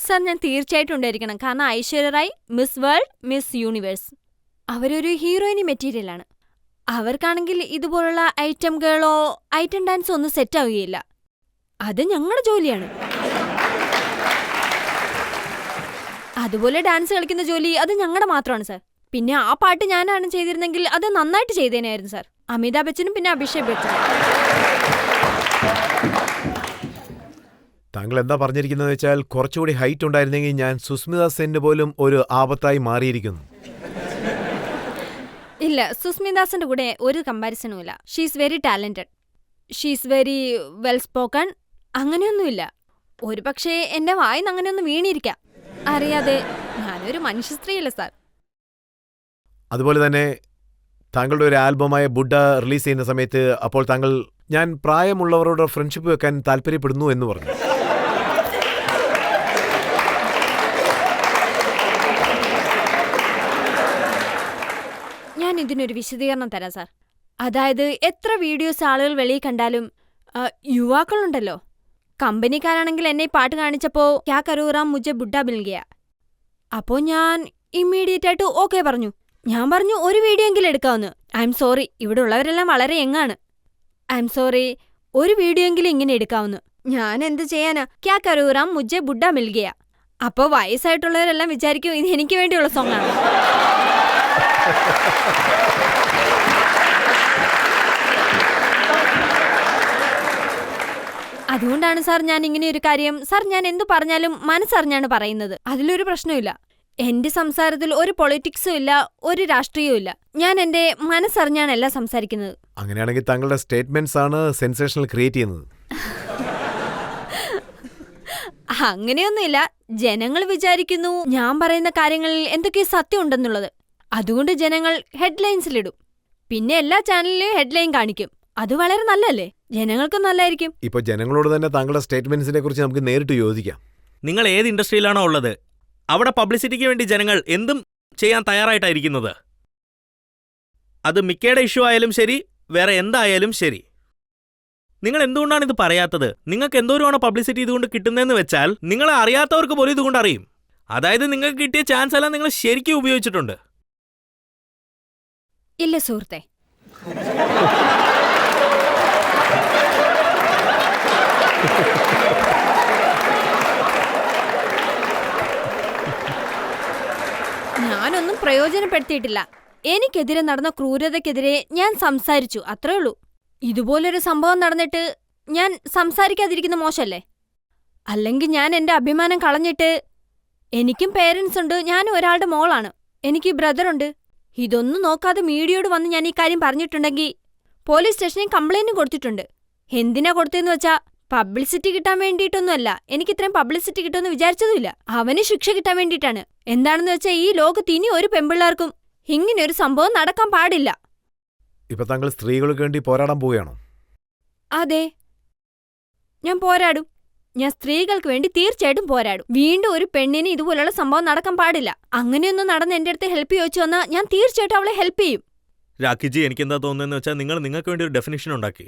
സർ, ഞാൻ തീർച്ചയായിട്ടും ഉണ്ടായിരിക്കണം. കാരണം Aishwarya Rai miss world, miss universe, അവരൊരു ഹീറോയിനി മെറ്റീരിയലാണ്. അവർക്കാണെങ്കിൽ ഇതുപോലുള്ള ഐറ്റം ഗേളോ ഐറ്റം ഡാൻസോ ഒന്നും സെറ്റാവുകയില്ല. അത് ഞങ്ങളുടെ ജോലിയാണ്. അതുപോലെ ഡാൻസ് കളിക്കുന്ന ജോലി അത് ഞങ്ങളുടെ മാത്രമാണ് സർ. പിന്നെ ആ പാട്ട് ഞാനാണ് ചെയ്തിരുന്നെങ്കിൽ അത് നന്നായിട്ട് ചെയ്തേനായിരുന്നു സർ. അമിതാഭ് ബച്ചനും പിന്നെ അഭിഷേക് ബച്ചനും. താങ്കൾ എന്താ പറഞ്ഞിരിക്കുന്നത് വെച്ചാൽ കുറച്ചുകൂടി ഹൈറ്റ് ഉണ്ടായിരുന്നെങ്കിൽ ഞാൻ സുസ്മിത സെന്നിന് പോലും ഒരു ആപത്തായി മാറിയിരിക്കുന്നു. ഇല്ല, സുസ്മിതാസിന്റെ കൂടെ ഒരു കമ്പാരിസണും ഇല്ല. She's very talented, she's very well spoken. അങ്ങനെയൊന്നുമില്ല. ഒരു പക്ഷേ എന്റെ വായിന്ന് അങ്ങനെയൊന്നും വീണിരിക്കാം, അറിയാതെ. ഞാനൊരു മനുഷ്യ സ്ത്രീയല്ല സാർ. അതുപോലെ തന്നെ താങ്കളുടെ ഒരു ആൽബമായ ബുഡ റിലീസ് ചെയ്യുന്ന സമയത്ത് അപ്പോൾ താങ്കൾ ഞാൻ പ്രായമുള്ളവരോട് ഫ്രണ്ട്ഷിപ്പ് വെക്കാൻ താല്പര്യപ്പെടുന്നു എന്ന് പറഞ്ഞു. ഞാൻ ഇതിനൊരു വിശദീകരണം തരാം സാർ. അതായത് എത്ര വീഡിയോസ് ആളുകൾ വെളിയിൽ കണ്ടാലും യുവാക്കളുണ്ടല്ലോ, കമ്പനിക്കാരാണെങ്കിൽ എന്നെ ഈ പാട്ട് കാണിച്ചപ്പോ ക്യാ കരൂറാം മുझे ബുഡ്ഡ മിൽ ഗയാ. അപ്പോ ഞാൻ ഇമ്മീഡിയറ്റ് ആയിട്ട് ഓക്കെ പറഞ്ഞു. ഞാൻ പറഞ്ഞു ഒരു വീഡിയോ എങ്കിലും എടുക്കാമെന്ന്. ഐ എം സോറി, ഇവിടെ ഉള്ളവരെല്ലാം വളരെ യങ്ങാണ്. ഐ എം സോറി, ഒരു വീഡിയോ എങ്കിലും ഇങ്ങനെ എടുക്കാമെന്ന്. ഞാൻ എന്ത് ചെയ്യാനാ, ക്യാ കരൂറാം മുझे ബുഡ്ഡ മിൽ ഗയാ. അപ്പോ വയസ്സായിട്ടുള്ളവരെല്ലാം വിചാരിക്കും ഇത് എനിക്ക് വേണ്ടിയുള്ള സോങ് ആണ്. അതുകൊണ്ടാണ് സാർ ഞാൻ ഇങ്ങനെ ഒരു കാര്യം, സാർ ഞാൻ എന്തു പറഞ്ഞാലും മനസ്സറിഞ്ഞാണ് പറയുന്നത്. അതിലൊരു പ്രശ്നമില്ല. എന്റെ സംസാരത്തിൽ ഒരു പൊളിറ്റിക്സും ഇല്ല, ഒരു രാഷ്ട്രീയവും ഇല്ല. ഞാൻ എന്റെ മനസ്സറിഞ്ഞാണ് എല്ലാം സംസാരിക്കുന്നത്. അങ്ങനെയാണെങ്കിൽ താങ്കളുടെ സ്റ്റേറ്റ്മെന്റ്സ് ആണ് സെൻസേഷണൽ ക്രിയേറ്റ് ചെയ്യുന്നത്. അങ്ങനെയൊന്നുമില്ല. ജനങ്ങൾ വിചാരിക്കുന്നു ഞാൻ പറയുന്ന കാര്യങ്ങളിൽ എന്തൊക്കെ സത്യം ഉണ്ടെന്നുള്ളത്. അതുകൊണ്ട് ജനങ്ങൾ ഹെഡ്ലൈൻസിലിടും. പിന്നെ എല്ലാ ചാനലിലും ഹെഡ്ലൈൻ കാണിക്കും. അത് വളരെ നല്ലല്ലേ, ജനങ്ങൾക്കും നല്ലതായിരിക്കും. ഇപ്പൊ ജനങ്ങളോട് തന്നെ താങ്കളുടെ സ്റ്റേറ്റ്മെന്റ്സിനെ കുറിച്ച് നമുക്ക് നേരിട്ട് ചോദിക്കാം. നിങ്ങൾ ഏത് ഇൻഡസ്ട്രിയിലാണോ ഉള്ളത്, അവിടെ പബ്ലിസിറ്റിക്ക് വേണ്ടി ജനങ്ങൾ എന്തും ചെയ്യാൻ തയ്യാറായിട്ടായിരിക്കുന്നത്. അത് മിക്കയുടെ ഇഷ്യൂ ആയാലും ശരി, വേറെ എന്തായാലും ശരി. നിങ്ങൾ എന്തുകൊണ്ടാണ് ഇത് പറയാത്തത്? നിങ്ങൾക്ക് എന്തോരമാണ് പബ്ലിസിറ്റി ഇതുകൊണ്ട് കിട്ടുന്നതെന്ന് വെച്ചാൽ നിങ്ങളെ അറിയാത്തവർക്ക് പോലും ഇതുകൊണ്ട് അറിയും. അതായത് നിങ്ങൾക്ക് കിട്ടിയ ചാൻസ് എല്ലാം നിങ്ങൾ ശരിക്കും ഉപയോഗിച്ചിട്ടുണ്ട്. ഇല്ല സുഹൃത്തെ, ഞാനൊന്നും പ്രയോജനപ്പെടുത്തിയിട്ടില്ല. എനിക്കെതിരെ നടന്ന ക്രൂരതയ്ക്കെതിരെ ഞാൻ സംസാരിച്ചു, അത്രേ ഉള്ളൂ. ഇതുപോലൊരു സംഭവം നടന്നിട്ട് ഞാൻ സംസാരിക്കാതിരിക്കുന്ന മോശല്ലേ? അല്ലെങ്കിൽ ഞാൻ എന്റെ അഭിമാനം കളഞ്ഞിട്ട്, എനിക്കും പേരൻസ് ഉണ്ട്, ഞാനും ഒരാളുടെ മോളാണ്, എനിക്ക് ബ്രദറുണ്ട്. ഇതൊന്നും നോക്കാതെ മീഡിയയോട് വന്ന് ഞാൻ ഈ കാര്യം പറഞ്ഞിട്ടുണ്ടെങ്കിൽ പോലീസ് സ്റ്റേഷനിൽ കംപ്ലൈന്റും കൊടുത്തിട്ടുണ്ട്. എന്തിനാ കൊടുത്തതെന്ന് വെച്ചാ പബ്ലിസിറ്റി കിട്ടാൻ വേണ്ടിയിട്ടൊന്നുമല്ല. എനിക്ക് ഇത്രയും പബ്ലിസിറ്റി കിട്ടുമെന്ന് വിചാരിച്ചതുമില്ല. അവന് ശിക്ഷ കിട്ടാൻ വേണ്ടിയിട്ടാണ്. എന്താണെന്ന് വെച്ചാൽ ഈ ലോകത്ത് ഇനി ഒരു പെമ്പിള്ളാർക്കും ഇങ്ങനെയൊരു സംഭവം നടക്കാൻ പാടില്ല. ഇപ്പൊ താങ്കൾ സ്ത്രീകൾക്ക് വേണ്ടി പോരാടാൻ പോവുകയാണോ? അതെ, ഞാൻ പോരാടും. ഞാൻ സ്ത്രീകൾക്ക് വേണ്ടി തീർച്ചയായിട്ടും പോരാടും. വീണ്ടും ഒരു പെണ്ണിന് ഇതുപോലുള്ള സംഭവം നടക്കാൻ പാടില്ല. അങ്ങനെയൊന്നും നടന്ന് എന്റെ അടുത്ത് ഹെൽപ്പ് ചോദിച്ചു വന്നാൽ ഞാൻ തീർച്ചയായിട്ടും അവളെ ഹെൽപ്പ് ചെയ്യും. രാഖിജി, എനിക്കെന്താ തോന്നുന്നതെന്ന് വെച്ചാൽ നിങ്ങൾക്ക് വേണ്ടി ഒരു ഡെഫിനിഷൻ ഉണ്ടാക്കി.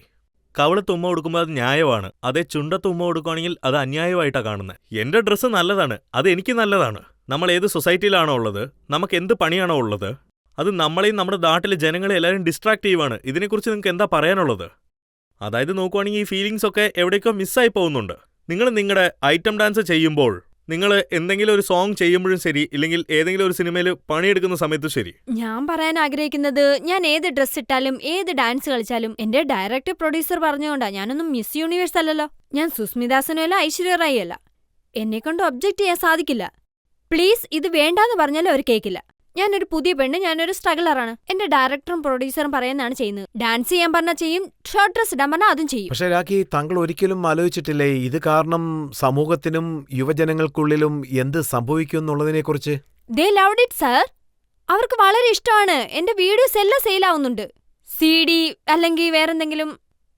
കവളത്ത് ഉമ്മ കൊടുക്കുമ്പോൾ അത് ന്യായമാണ്, അതേ ചുണ്ടത്ത് ഉമ്മ കൊടുക്കുകയാണെങ്കിൽ അത് അന്യായമായിട്ടാണ് കാണുന്നത്. എന്റെ ഡ്രസ്സ് നല്ലതാണ്, അത് എനിക്ക് നല്ലതാണ്. നമ്മൾ ഏത് സൊസൈറ്റിയിലാണോ ഉള്ളത്, നമുക്ക് എന്ത് പണിയാണോ ഉള്ളത്, അത് നമ്മളെയും നമ്മുടെ നാട്ടിലെ ജനങ്ങളെ എല്ലാവരും ഡിസ്ട്രാക്ട് ചെയ്യുവാണ്. ഇതിനെക്കുറിച്ച് നിങ്ങൾക്ക് എന്താ പറയാനുള്ളത്? അതായത് നോക്കുവാണെങ്കിൽ ഈ ഫീലിങ്സ് ഒക്കെ എവിടേക്കോ മിസ്സായി പോകുന്നുണ്ട്. നിങ്ങൾ നിങ്ങളുടെ ഐറ്റം ഡാൻസ് ചെയ്യുമ്പോൾ, നിങ്ങൾ എന്തെങ്കിലും ഒരു സോങ് ചെയ്യുമ്പോഴും ശരി, ഇല്ലെങ്കിൽ ഏതെങ്കിലും ഒരു സിനിമയിൽ പണിയെടുക്കുന്ന സമയത്തും ശരി, ഞാൻ പറയാൻ ആഗ്രഹിക്കുന്നത്, ഞാൻ ഏത് ഡ്രസ് ഇട്ടാലും ഏത് ഡാൻസ് കളിച്ചാലും എന്റെ ഡയറക്ടർ പ്രൊഡ്യൂസർ പറഞ്ഞുകൊണ്ടാ. ഞാനൊന്നും മിസ് യൂണിവേഴ്സ് അല്ലല്ലോ, ഞാൻ സുസ്മിതാസനും അല്ല, ഐശ്വര്യ റായി അല്ല. എന്നെക്കൊണ്ട് ഒബ്ജക്റ്റ് ചെയ്യാൻ സാധിക്കില്ല. പ്ലീസ്, ഇത് വേണ്ടാന്ന് പറഞ്ഞാലും അവർ കേൾക്കില്ല. ഞാനൊരു പുതിയ പെണ്ണ്, ഞാനൊരു സ്ട്രഗിളറാണ്. എന്റെ ഡയറക്ടറും പ്രൊഡ്യൂസറും പറയുന്നതാണ് ചെയ്യുന്നത്. ഡാൻസ് ചെയ്യാൻ പറഞ്ഞാൽ ചെയ്യും, ഷോർട്ട് ഡ്രസ് ഇടാൻ പറഞ്ഞാൽ അതും ചെയ്യും. പക്ഷേ രാഖി, താങ്കൾ ഒരിക്കലും ആലോചിച്ചിട്ടില്ലേ ഇത് കാരണം സമൂഹത്തിനും യുവജനങ്ങൾക്കുള്ളിലും എന്ത് സംഭവിക്കും എന്നുള്ളതിനെക്കുറിച്ച്? They loved it, sir. അവർക്ക് വളരെ ഇഷ്ടമാണ്. എന്റെ വീഡിയോസ് എല്ലാം സെയിൽ ആവുന്നുണ്ട്. CD അല്ലെങ്കിൽ വേറെന്തെങ്കിലും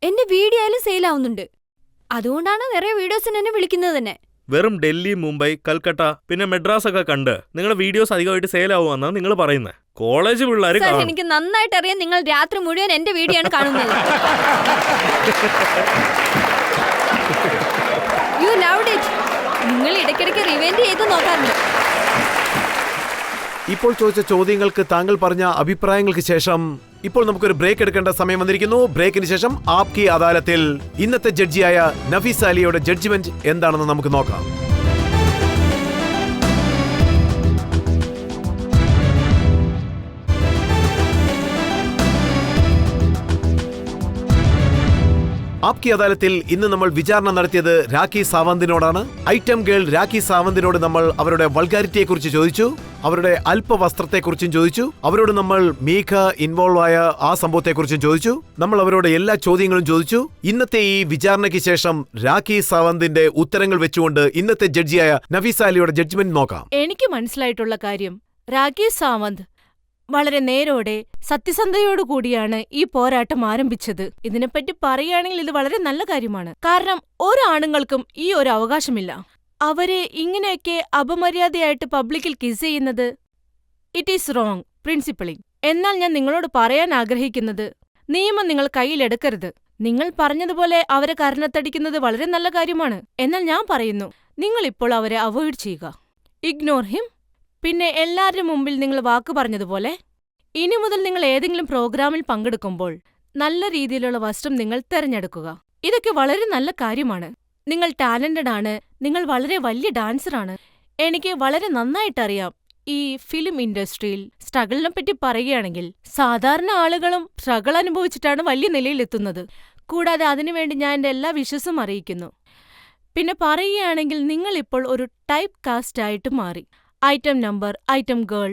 എന്റെ വീഡിയോ ആയാലും സെയിൽ ആവുന്നുണ്ട്. അതുകൊണ്ടാണ് നിറയെ വീഡിയോസിന് എന്നെ വിളിക്കുന്നത് തന്നെ. വെറും ഡൽഹി, മുംബൈ, കൽക്കട്ട പിന്നെ മെഡ്രാസ് ഒക്കെ കണ്ട് നിങ്ങളുടെ വീഡിയോസ് അധികമായിട്ട് സെയിൽ ആവുമെന്നാണ് നിങ്ങൾ പറയുന്നത്. കോളേജ് പിള്ളേർ സർ, എനിക്ക് നന്നായിട്ട് അറിയാം നിങ്ങൾ രാത്രി മുഴുവൻ എന്റെ വീഡിയോ ആണ് കാണുന്നത്. You loved it. നിങ്ങൾ ഇടയ്ക്കിടയ്ക്ക് റിവെൻഡ് ചെയ്ത് നോക്കാറുണ്ട്. ഇപ്പോൾ ചോദിച്ച ചോദ്യങ്ങൾക്ക് താങ്കൾ പറഞ്ഞ അഭിപ്രായങ്ങൾക്ക് ശേഷം ഇപ്പോൾ നമുക്കൊരു ബ്രേക്ക് എടുക്കേണ്ട സമയം വന്നിരിക്കുന്നു. ബ്രേക്കിന് ശേഷം ആപ്കി അദാലത്തിൽ ഇന്നത്തെ ജഡ്ജിയായ നഫീസ അലിയുടെ ജഡ്ജ്മെന്റ് എന്താണെന്ന് നമുക്ക് നോക്കാം. ആപ്കി അദാലത്തിൽ ഇന്ന് നമ്മൾ വിചാരണ നടത്തിയത് രാഖി സാവന്തിനോടാണ്. ഐറ്റം ഗേൾ രാഖി സാവന്തിനോട് നമ്മൾ അവരുടെ വൾഗാരിറ്റിയെ കുറിച്ച് ചോദിച്ചു, അവരുടെ അല്പവസ്ത്രത്തെക്കുറിച്ചും ചോദിച്ചു, അവരോട് നമ്മൾ മീഖ ഇൻവോൾവ് ആയ ആ സംഭവത്തെക്കുറിച്ചും ചോദിച്ചു. നമ്മൾ അവരോട് എല്ലാ ചോദ്യങ്ങളും ചോദിച്ചു. ഇന്നത്തെ ഈ വിചാരണയ്ക്ക് ശേഷം രാഖി സാവന്തിന്റെ ഉത്തരങ്ങൾ വെച്ചുകൊണ്ട് ഇന്നത്തെ ജഡ്ജിയായ നഫീസ അലിയുടെ ജഡ്ജ്മെന്റ് നോക്കാം. എനിക്ക് മനസ്സിലായിട്ടുള്ള കാര്യം, രാഖി സാവന്ത് വളരെ നേരോടെ സത്യസന്ധതയോടുകൂടിയാണ് ഈ പോരാട്ടം ആരംഭിച്ചത്. ഇതിനെപ്പറ്റി പറയുകയാണെങ്കിൽ ഇത് വളരെ നല്ല കാര്യമാണ്. കാരണം ഒരാണുങ്ങൾക്കും ഈ ഒരു അവകാശമില്ല. അവരെ ഇങ്ങനെയൊക്കെ അപമര്യാദയായിട്ട് പബ്ലിക്കിൽ കിസ് ചെയ്യുന്നത് ഇറ്റ് ഈസ് റോങ് പ്രിൻസിപ്പളി. എന്നാൽ ഞാൻ നിങ്ങളോട് പറയാൻ ആഗ്രഹിക്കുന്നത്, നിയമം നിങ്ങൾ കയ്യിലെടുക്കരുത്. നിങ്ങൾ പറഞ്ഞതുപോലെ അവരെ കരണത്തടിക്കുന്നത് വളരെ നല്ല കാര്യമാണ്. എന്നാൽ ഞാൻ പറയുന്നു, നിങ്ങളിപ്പോൾ അവരെ അവോയ്ഡ് ചെയ്യുക. Ignore him. പിന്നെ എല്ലാവരുടെ മുമ്പിൽ നിങ്ങൾ വാക്ക് പറഞ്ഞതുപോലെ ഇനി മുതൽ നിങ്ങൾ ഏതെങ്കിലും പ്രോഗ്രാമിൽ പങ്കെടുക്കുമ്പോൾ നല്ല രീതിയിലുള്ള വസ്ത്രം നിങ്ങൾ തിരഞ്ഞെടുക്കുക. ഇതൊക്കെ വളരെ നല്ല കാര്യമാണ്. നിങ്ങൾ ടാലന്റഡ് ആണ്. നിങ്ങൾ വളരെ വലിയ ഡാൻസറാണ്. എനിക്ക് വളരെ നന്നായിട്ടറിയാം ഈ ഫിലിം ഇൻഡസ്ട്രിയിൽ സ്ട്രഗിളിനെ പറ്റി പറയുകയാണെങ്കിൽ സാധാരണ ആളുകളും സ്ട്രഗിൾ അനുഭവിച്ചിട്ടാണ് വലിയ നിലയിലെത്തുന്നത്. കൂടാതെ അതിനുവേണ്ടി ഞാൻ എൻ്റെ എല്ലാ വിശ്വസും അറിയിക്കുന്നു. പിന്നെ പറയുകയാണെങ്കിൽ നിങ്ങളിപ്പോൾ ഒരു ടൈപ്പ് കാസ്റ്റ് ആയിട്ട് മാറി. Item number, item girl.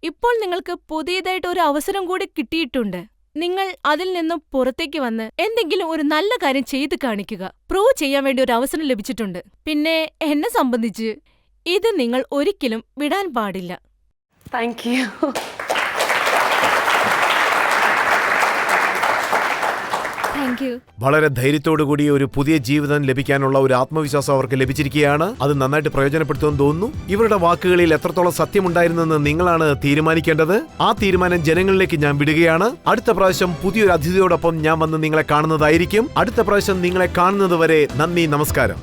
ഇപ്പോൾ നിങ്ങൾക്ക് പുതിയതായിട്ട് ഒരു അവസരം കൂടി കിട്ടിയിട്ടുണ്ട്. നിങ്ങൾ അതിൽ നിന്നും പുറത്തേക്ക് വന്ന് എന്തെങ്കിലും ഒരു നല്ല കാര്യം ചെയ്ത് കാണിക്കുക. പ്രൂവ് ചെയ്യാൻ വേണ്ടി ഒരു അവസരം ലഭിച്ചിട്ടുണ്ട്. പിന്നെ എന്നെ സംബന്ധിച്ച് ഇത് നിങ്ങൾ ഒരിക്കലും വിടാൻ പാടില്ല. Thank you. വളരെ ധൈര്യത്തോടുകൂടി ഒരു പുതിയ ജീവിതം ലഭിക്കാനുള്ള ഒരു ആത്മവിശ്വാസം അവർക്ക് ലഭിച്ചിരിക്കുകയാണ്. അത് നന്നായിട്ട് പ്രയോജനപ്പെടുത്തുമെന്ന് തോന്നുന്നു. ഇവരുടെ വാക്കുകളിൽ എത്രത്തോളം സത്യമുണ്ടായിരുന്നെന്ന് നിങ്ങളാണ് തീരുമാനിക്കേണ്ടത്. ആ തീരുമാനം ജനങ്ങളിലേക്ക് ഞാൻ വിടുകയാണ്. അടുത്ത പ്രാവശ്യം പുതിയൊരു അതിഥിയോടൊപ്പം ഞാൻ വന്ന് നിങ്ങളെ കാണുന്നതായിരിക്കും. അടുത്ത പ്രാവശ്യം നിങ്ങളെ കാണുന്നത് വരെ നന്ദി, നമസ്കാരം.